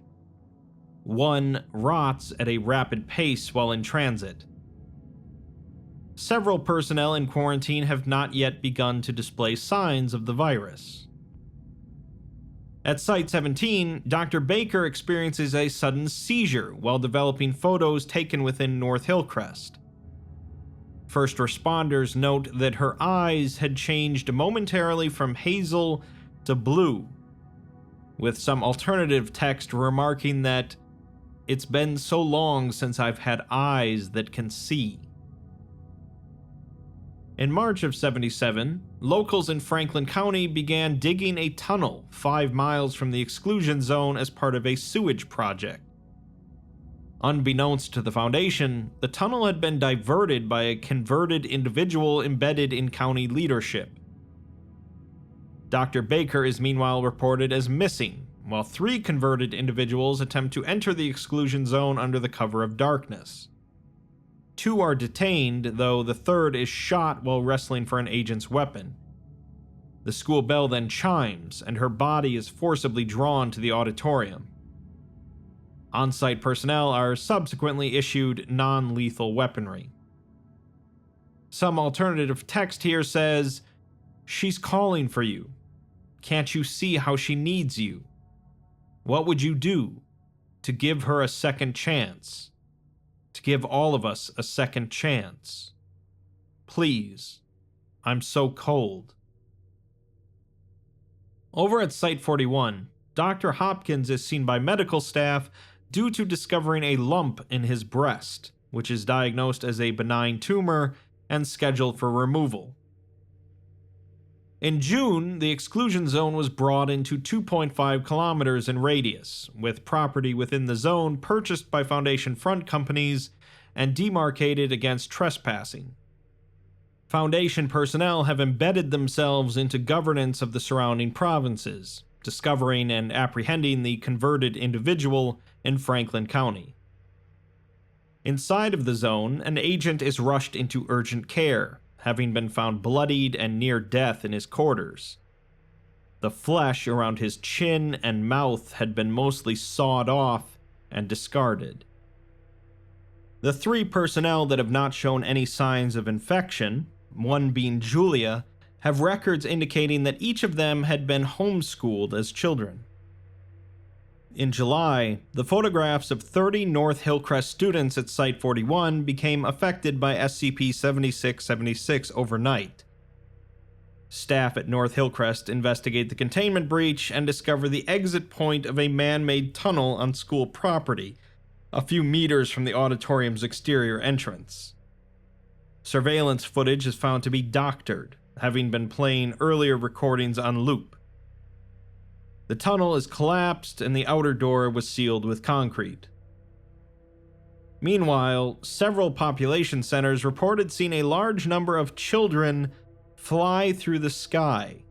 1 rots at a rapid pace while in transit. Several personnel in quarantine have not yet begun to display signs of the virus. At Site-17, Dr. Baker experiences a sudden seizure while developing photos taken within North Hillcrest. First responders note that her eyes had changed momentarily from hazel to blue, with some alternative text remarking that, "It's been so long since I've had eyes that can see." In March of 77, locals in Franklin County began digging a tunnel 5 miles from the exclusion zone as part of a sewage project. Unbeknownst to the Foundation, the tunnel had been diverted by a converted individual embedded in county leadership. Dr. Baker is meanwhile reported as missing, while 3 converted individuals attempt to enter the exclusion zone under the cover of darkness. 2 are detained, though the 3rd is shot while wrestling for an agent's weapon. The school bell then chimes, and her body is forcibly drawn to the auditorium. On-site personnel are subsequently issued non-lethal weaponry. Some alternative text here says, "She's calling for you. Can't you see how she needs you? What would you do to give her a second chance? To give all of us a second chance? Please, I'm so cold." Over at Site-41, Dr. Hopkins is seen by medical staff due to discovering a lump in his breast, which is diagnosed as a benign tumor and scheduled for removal. In June, the exclusion zone was broadened to 2.5 kilometers in radius, with property within the zone purchased by Foundation front companies and demarcated against trespassing. Foundation personnel have embedded themselves into governance of the surrounding provinces, discovering and apprehending the converted individual in Franklin County. Inside of the zone, an agent is rushed into urgent care, having been found bloodied and near death in his quarters. The flesh around his chin and mouth had been mostly sawed off and discarded. The 3 personnel that have not shown any signs of infection, one being Julia, have records indicating that each of them had been homeschooled as children. In July, the photographs of 30 North Hillcrest students at Site-41 became affected by SCP-7676 overnight. Staff at North Hillcrest investigate the containment breach and discover the exit point of a man-made tunnel on school property, a few meters from the auditorium's exterior entrance. Surveillance footage is found to be doctored, having been playing earlier recordings on loop. The tunnel is collapsed and the outer door was sealed with concrete. Meanwhile, several population centers reported seeing a large number of children fly through the sky.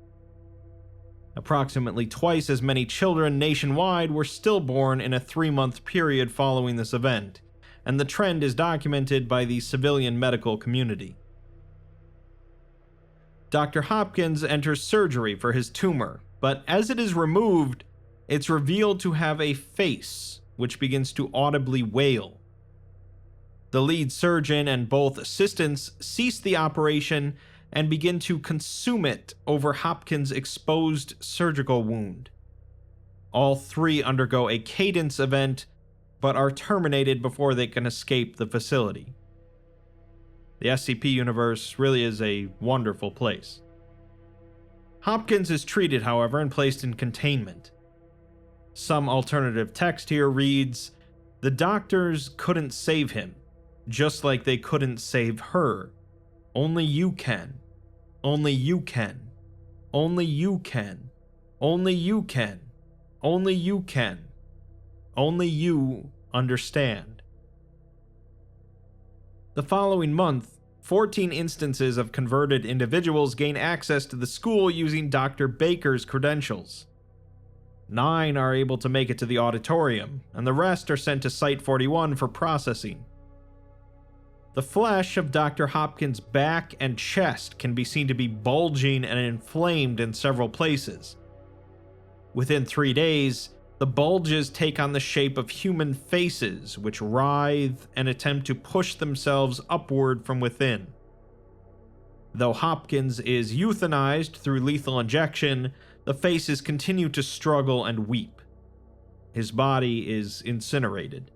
Approximately twice as many children nationwide were stillborn in a 3-month period following this event, and the trend is documented by the civilian medical community. Dr. Hopkins enters surgery for his tumor, but as it is removed, it's revealed to have a face, which begins to audibly wail. The lead surgeon and both assistants cease the operation and begin to consume it over Hopkins' exposed surgical wound. All 3 undergo a cadence event, but are terminated before they can escape the facility. The SCP universe really is a wonderful place. Hopkins is treated, however, and placed in containment. Some alternative text here reads, "The doctors couldn't save him, just like they couldn't save her. Only you can. Only you can. Only you can. Only you can. Only you can. Only you understand." The following month, 14 instances of converted individuals gain access to the school using Dr. Baker's credentials. 9 are able to make it to the auditorium, and the rest are sent to Site-41 for processing. The flesh of Dr. Hopkins' back and chest can be seen to be bulging and inflamed in several places. Within 3 days, the bulges take on the shape of human faces, which writhe and attempt to push themselves upward from within. Though Hopkins is euthanized through lethal injection, the faces continue to struggle and weep. His body is incinerated.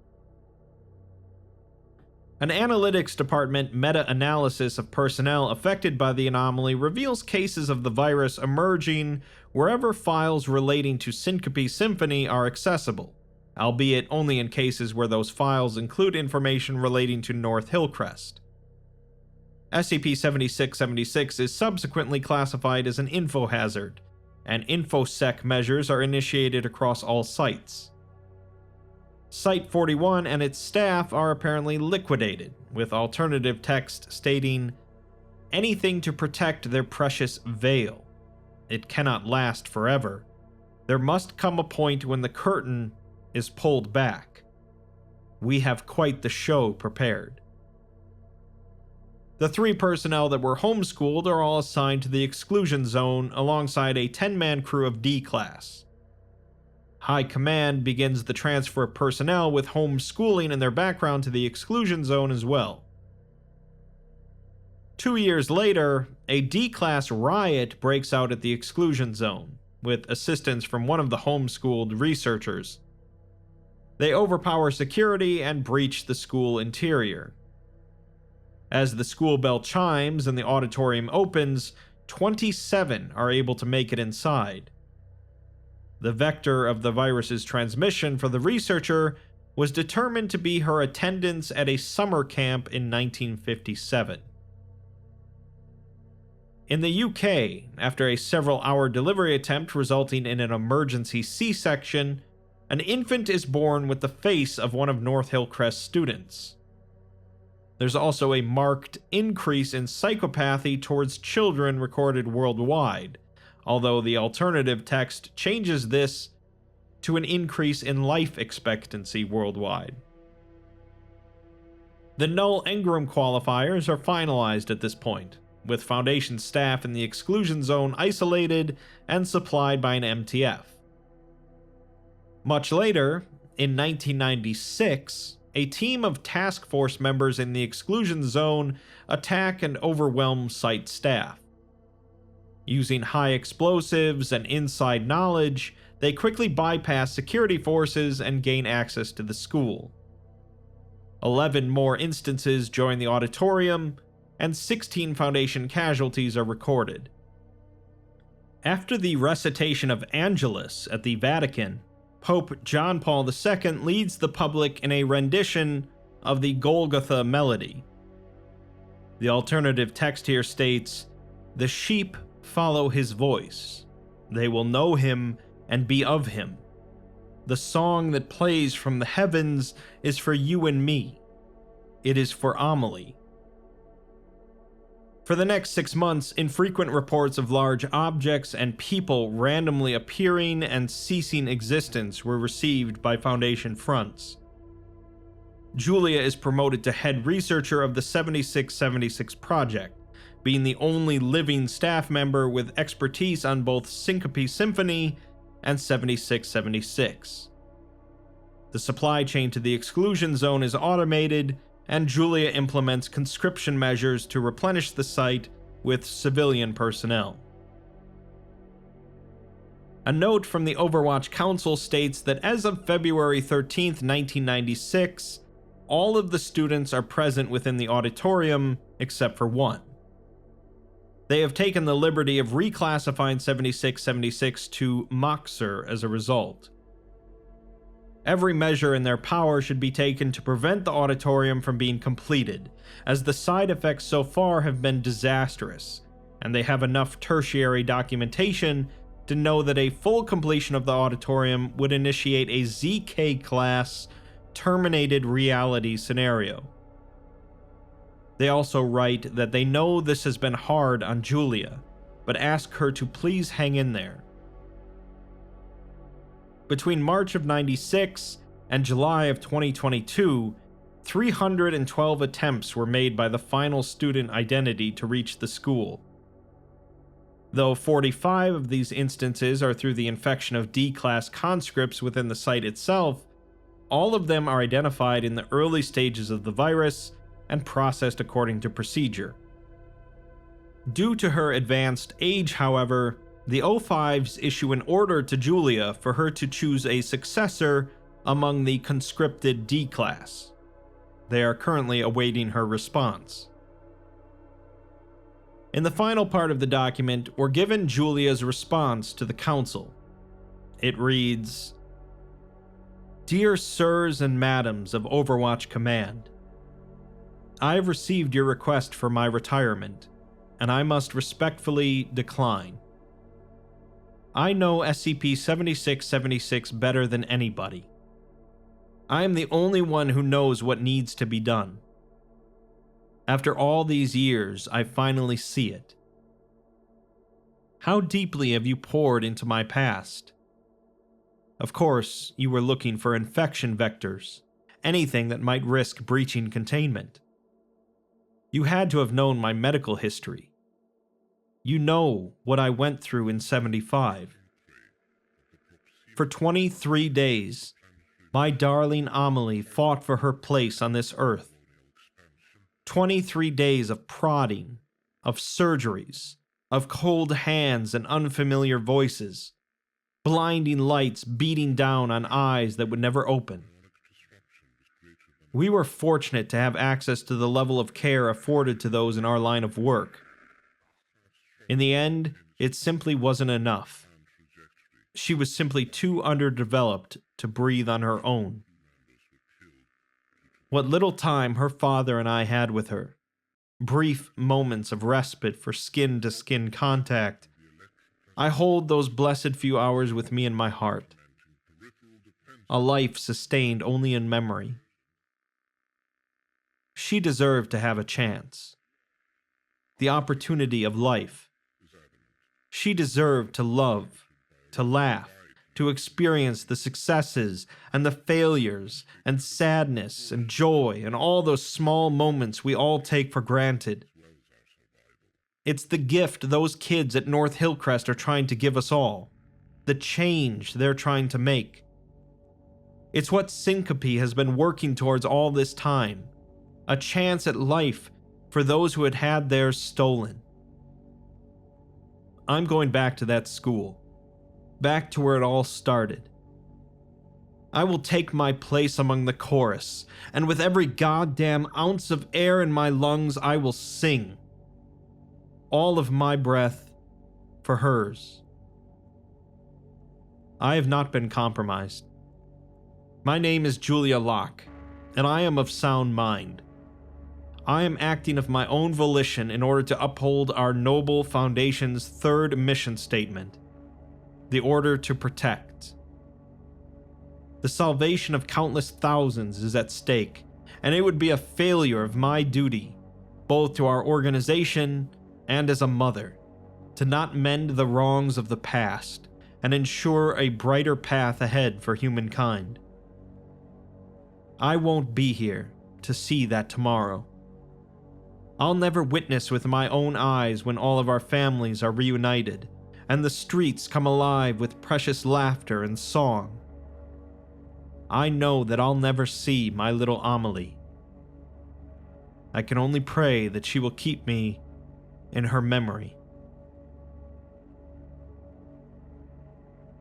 An analytics department meta-analysis of personnel affected by the anomaly reveals cases of the virus emerging wherever files relating to Syncope Symphony are accessible, albeit only in cases where those files include information relating to North Hillcrest. SCP-7676 is subsequently classified as an infohazard, and InfoSec measures are initiated across all sites. Site-41 and its staff are apparently liquidated, with alternative text stating, "Anything to protect their precious veil. It cannot last forever. There must come a point when the curtain is pulled back. We have quite the show prepared." The 3 personnel that were homeschooled are all assigned to the exclusion zone alongside a 10-man crew of D class. High Command begins the transfer of personnel with homeschooling in their background to the exclusion zone as well. 2 years later, a D-class riot breaks out at the exclusion zone, with assistance from one of the homeschooled researchers. They overpower security and breach the school interior. As the school bell chimes and the auditorium opens, 27 are able to make it inside. The vector of the virus's transmission for the researcher was determined to be her attendance at a summer camp in 1957. In the UK, after a several-hour delivery attempt resulting in an emergency C-section, an infant is born with the face of one of North Hillcrest's students. There's also a marked increase in psychopathy towards children recorded worldwide, although the alternative text changes this to an increase in life expectancy worldwide. The Null-Engram qualifiers are finalized at this point, with Foundation staff in the exclusion zone isolated and supplied by an MTF. Much later, in 1996, a team of task force members in the exclusion zone attack and overwhelm site staff. Using high explosives and inside knowledge, they quickly bypass security forces and gain access to the school. 11 more instances join the auditorium, and 16 Foundation casualties are recorded. After the recitation of Angelus at the Vatican, Pope John Paul II leads the public in a rendition of the Golgotha melody. The alternative text here states, "The sheep follow his voice. They will know him and be of him. The song that plays from the heavens is for you and me. It is for Amelie." For the next 6 months, infrequent reports of large objects and people randomly appearing and ceasing existence were received by Foundation fronts. Julia is promoted to head researcher of the 7676 project, being the only living staff member with expertise on both Syncope Symphony and 7676. The supply chain to the exclusion zone is automated, and Julia implements conscription measures to replenish the site with civilian personnel. A note from the Overwatch Council states that as of February 13, 1996, all of the students are present within the auditorium except for one. They have taken the liberty of reclassifying 7676 to Moxer as a result. Every measure in their power should be taken to prevent the auditorium from being completed, as the side effects so far have been disastrous, and they have enough tertiary documentation to know that a full completion of the auditorium would initiate a ZK-class terminated reality scenario. They also write that they know this has been hard on Julia, but ask her to please hang in there. Between March of '96 and July of 2022, 312 attempts were made by the final student identity to reach the school. Though 45 of these instances are through the infection of D-class conscripts within the site itself, all of them are identified in the early stages of the virus and processed according to procedure. Due to her advanced age, however, the O5s issue an order to Julia for her to choose a successor among the conscripted D-class. They are currently awaiting her response. In the final part of the document, we're given Julia's response to the council. It reads, "Dear sirs and madams of Overwatch Command, I have received your request for my retirement, and I must respectfully decline. I know SCP-7676 better than anybody. I am the only one who knows what needs to be done. After all these years, I finally see it. How deeply have you poured into my past? Of course, you were looking for infection vectors, anything that might risk breaching containment. You had to have known my medical history. You know what I went through in 75. For 23 days, my darling Amelie fought for her place on this earth. 23 days of prodding, of surgeries, of cold hands and unfamiliar voices, blinding lights beating down on eyes that would never open. We were fortunate to have access to the level of care afforded to those in our line of work. In the end, it simply wasn't enough. She was simply too underdeveloped to breathe on her own. What little time her father and I had with her, brief moments of respite for skin-to-skin contact. I hold those blessed few hours with me in my heart. A life sustained only in memory. She deserved to have a chance. The opportunity of life. She deserved to love, to laugh, to experience the successes and the failures and sadness and joy and all those small moments we all take for granted. It's the gift those kids at North Hillcrest are trying to give us all, the change they're trying to make. It's what Syncope has been working towards all this time, a chance at life for those who had had theirs stolen. I'm going back to that school, back to where it all started. I will take my place among the chorus, and with every goddamn ounce of air in my lungs, I will sing. All of my breath for hers. I have not been compromised. My name is Julia Locke, and I am of sound mind. I am acting of my own volition in order to uphold our noble Foundation's third mission statement, the order to protect. The salvation of countless thousands is at stake, and it would be a failure of my duty, both to our organization and as a mother, to not mend the wrongs of the past and ensure a brighter path ahead for humankind. I won't be here to see that tomorrow. I'll never witness with my own eyes when all of our families are reunited and the streets come alive with precious laughter and song. I know that I'll never see my little Amelie. I can only pray that she will keep me in her memory.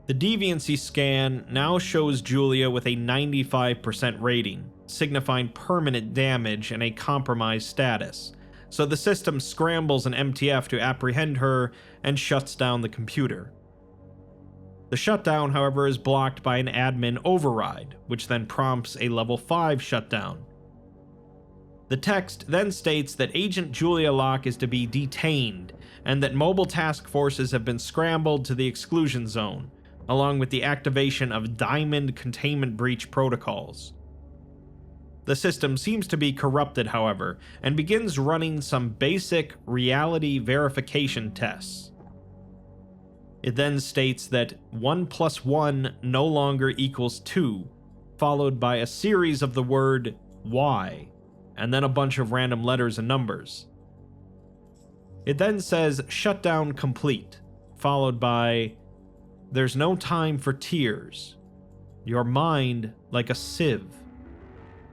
The deviancy scan now shows Julia with a 95% rating, signifying permanent damage and a compromised status, so the system scrambles an MTF to apprehend her and shuts down the computer. The shutdown, however, is blocked by an admin override, which then prompts a level 5 shutdown. The text then states that Agent Julia Locke is to be detained, and that mobile task forces have been scrambled to the exclusion zone, along with the activation of Diamond containment breach protocols. The system seems to be corrupted, however, and begins running some basic reality verification tests. It then states that 1 + 1 no longer equals 2, followed by a series of the word Y, and then a bunch of random letters and numbers. It then says shutdown complete, followed by there's no time for tears. Your mind like a sieve.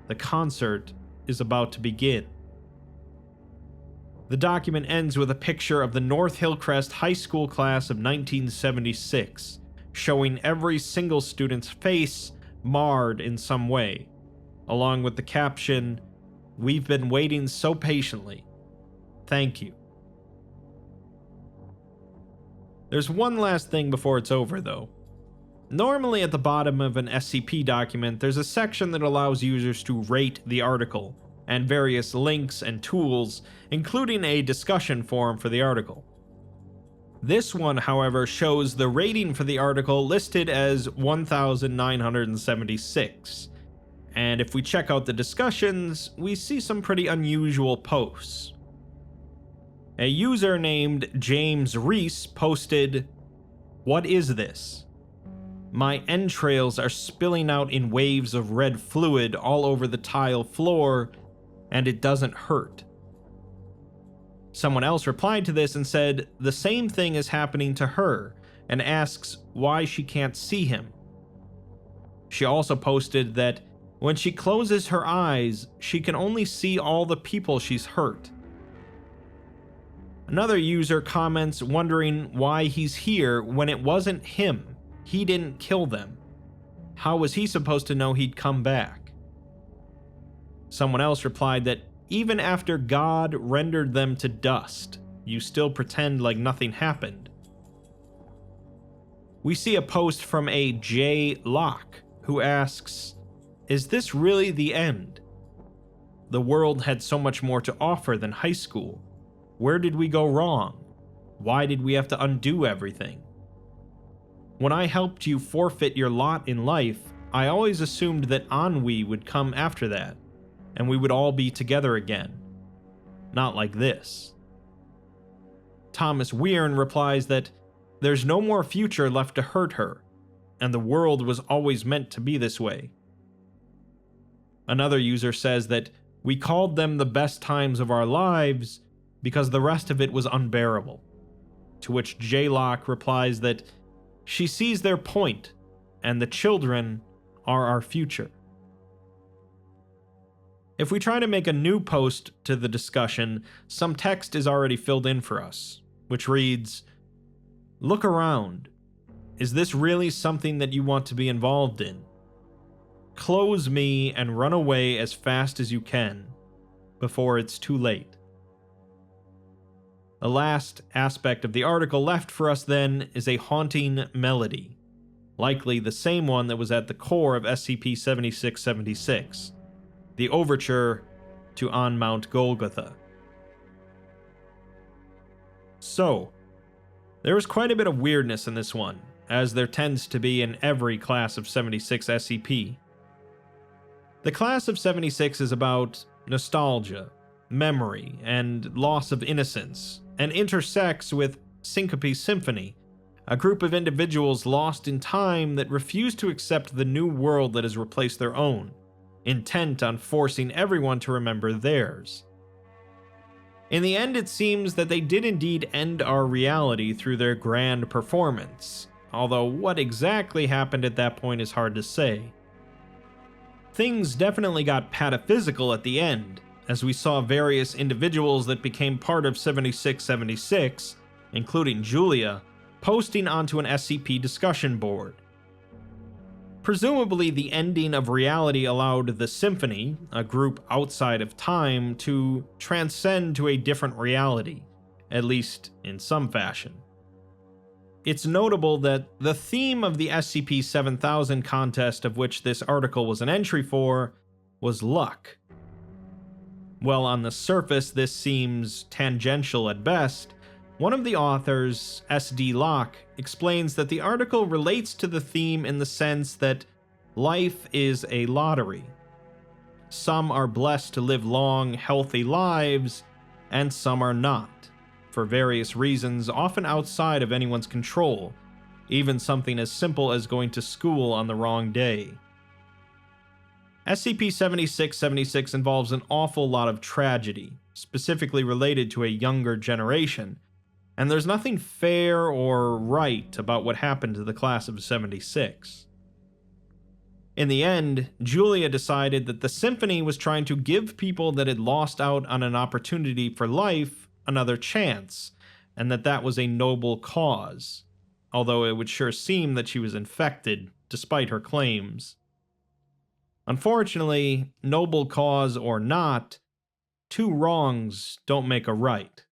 The concert is about to begin. The document ends with a picture of the North Hillcrest High School class of 1976, showing every single student's face marred in some way, along with the caption, "We've been waiting so patiently. Thank you." There's one last thing before it's over, though. Normally at the bottom of an SCP document, there's a section that allows users to rate the article, and various links and tools, including a discussion forum for the article. This one, however, shows the rating for the article listed as 1976, and if we check out the discussions, we see some pretty unusual posts. A user named James Reese posted, "What is this? My entrails are spilling out in waves of red fluid all over the tile floor, and it doesn't hurt." Someone else replied to this and said the same thing is happening to her, and asks why she can't see him. She also posted that when she closes her eyes, she can only see all the people she's hurt. Another user comments wondering why he's here when it wasn't him. He didn't kill them. How was he supposed to know he'd come back? Someone else replied that even after God rendered them to dust, you still pretend like nothing happened. We see a post from a D Locke who asks, "Is this really the end?" the world had so much more to offer than high school. Where did we go wrong? Why did we have to undo everything? When I helped you forfeit your lot in life, I always assumed that ennui would come after that, and we would all be together again. Not like this. Thomas Wiern replies that there's no more future left to hurt her, and the world was always meant to be this way. Another user says that we called them the best times of our lives because the rest of it was unbearable. To which D Locke replies that she sees their point, and the children are our future. If we try to make a new post to the discussion, some text is already filled in for us, which reads, "Look around. Is this really something that you want to be involved in? Close me and run away as fast as you can, before it's too late." The last aspect of the article left for us then is a haunting melody, likely the same one that was at the core of SCP-7676, the overture to On Mount Golgotha. So, there is quite a bit of weirdness in this one, as there tends to be in every class of 76 SCP. The class of 76 is about nostalgia, memory, and loss of innocence, and intersects with Symphony, a group of individuals lost in time that refuse to accept the new world that has replaced their own, intent on forcing everyone to remember theirs. In the end, it seems that they did indeed end our reality through their grand performance, although what exactly happened at that point is hard to say. Things definitely got pataphysical at the end, as we saw various individuals that became part of 7676, including Julia, posting onto an SCP discussion board. Presumably, the ending of reality allowed the Symphony, a group outside of time, to transcend to a different reality, at least in some fashion. It's notable that the theme of the SCP-7000 contest, of which this article was an entry for, was luck. While on the surface this seems tangential at best, one of the authors, D Locke, explains that the article relates to the theme in the sense that life is a lottery. Some are blessed to live long, healthy lives, and some are not, for various reasons often outside of anyone's control, even something as simple as going to school on the wrong day. SCP-7676 involves an awful lot of tragedy, specifically related to a younger generation, and there's nothing fair or right about what happened to the class of 76. In the end, Julia decided that the Symphony was trying to give people that had lost out on an opportunity for life another chance, and that was a noble cause, although it would sure seem that she was infected, despite her claims. Unfortunately, noble cause or not, two wrongs don't make a right.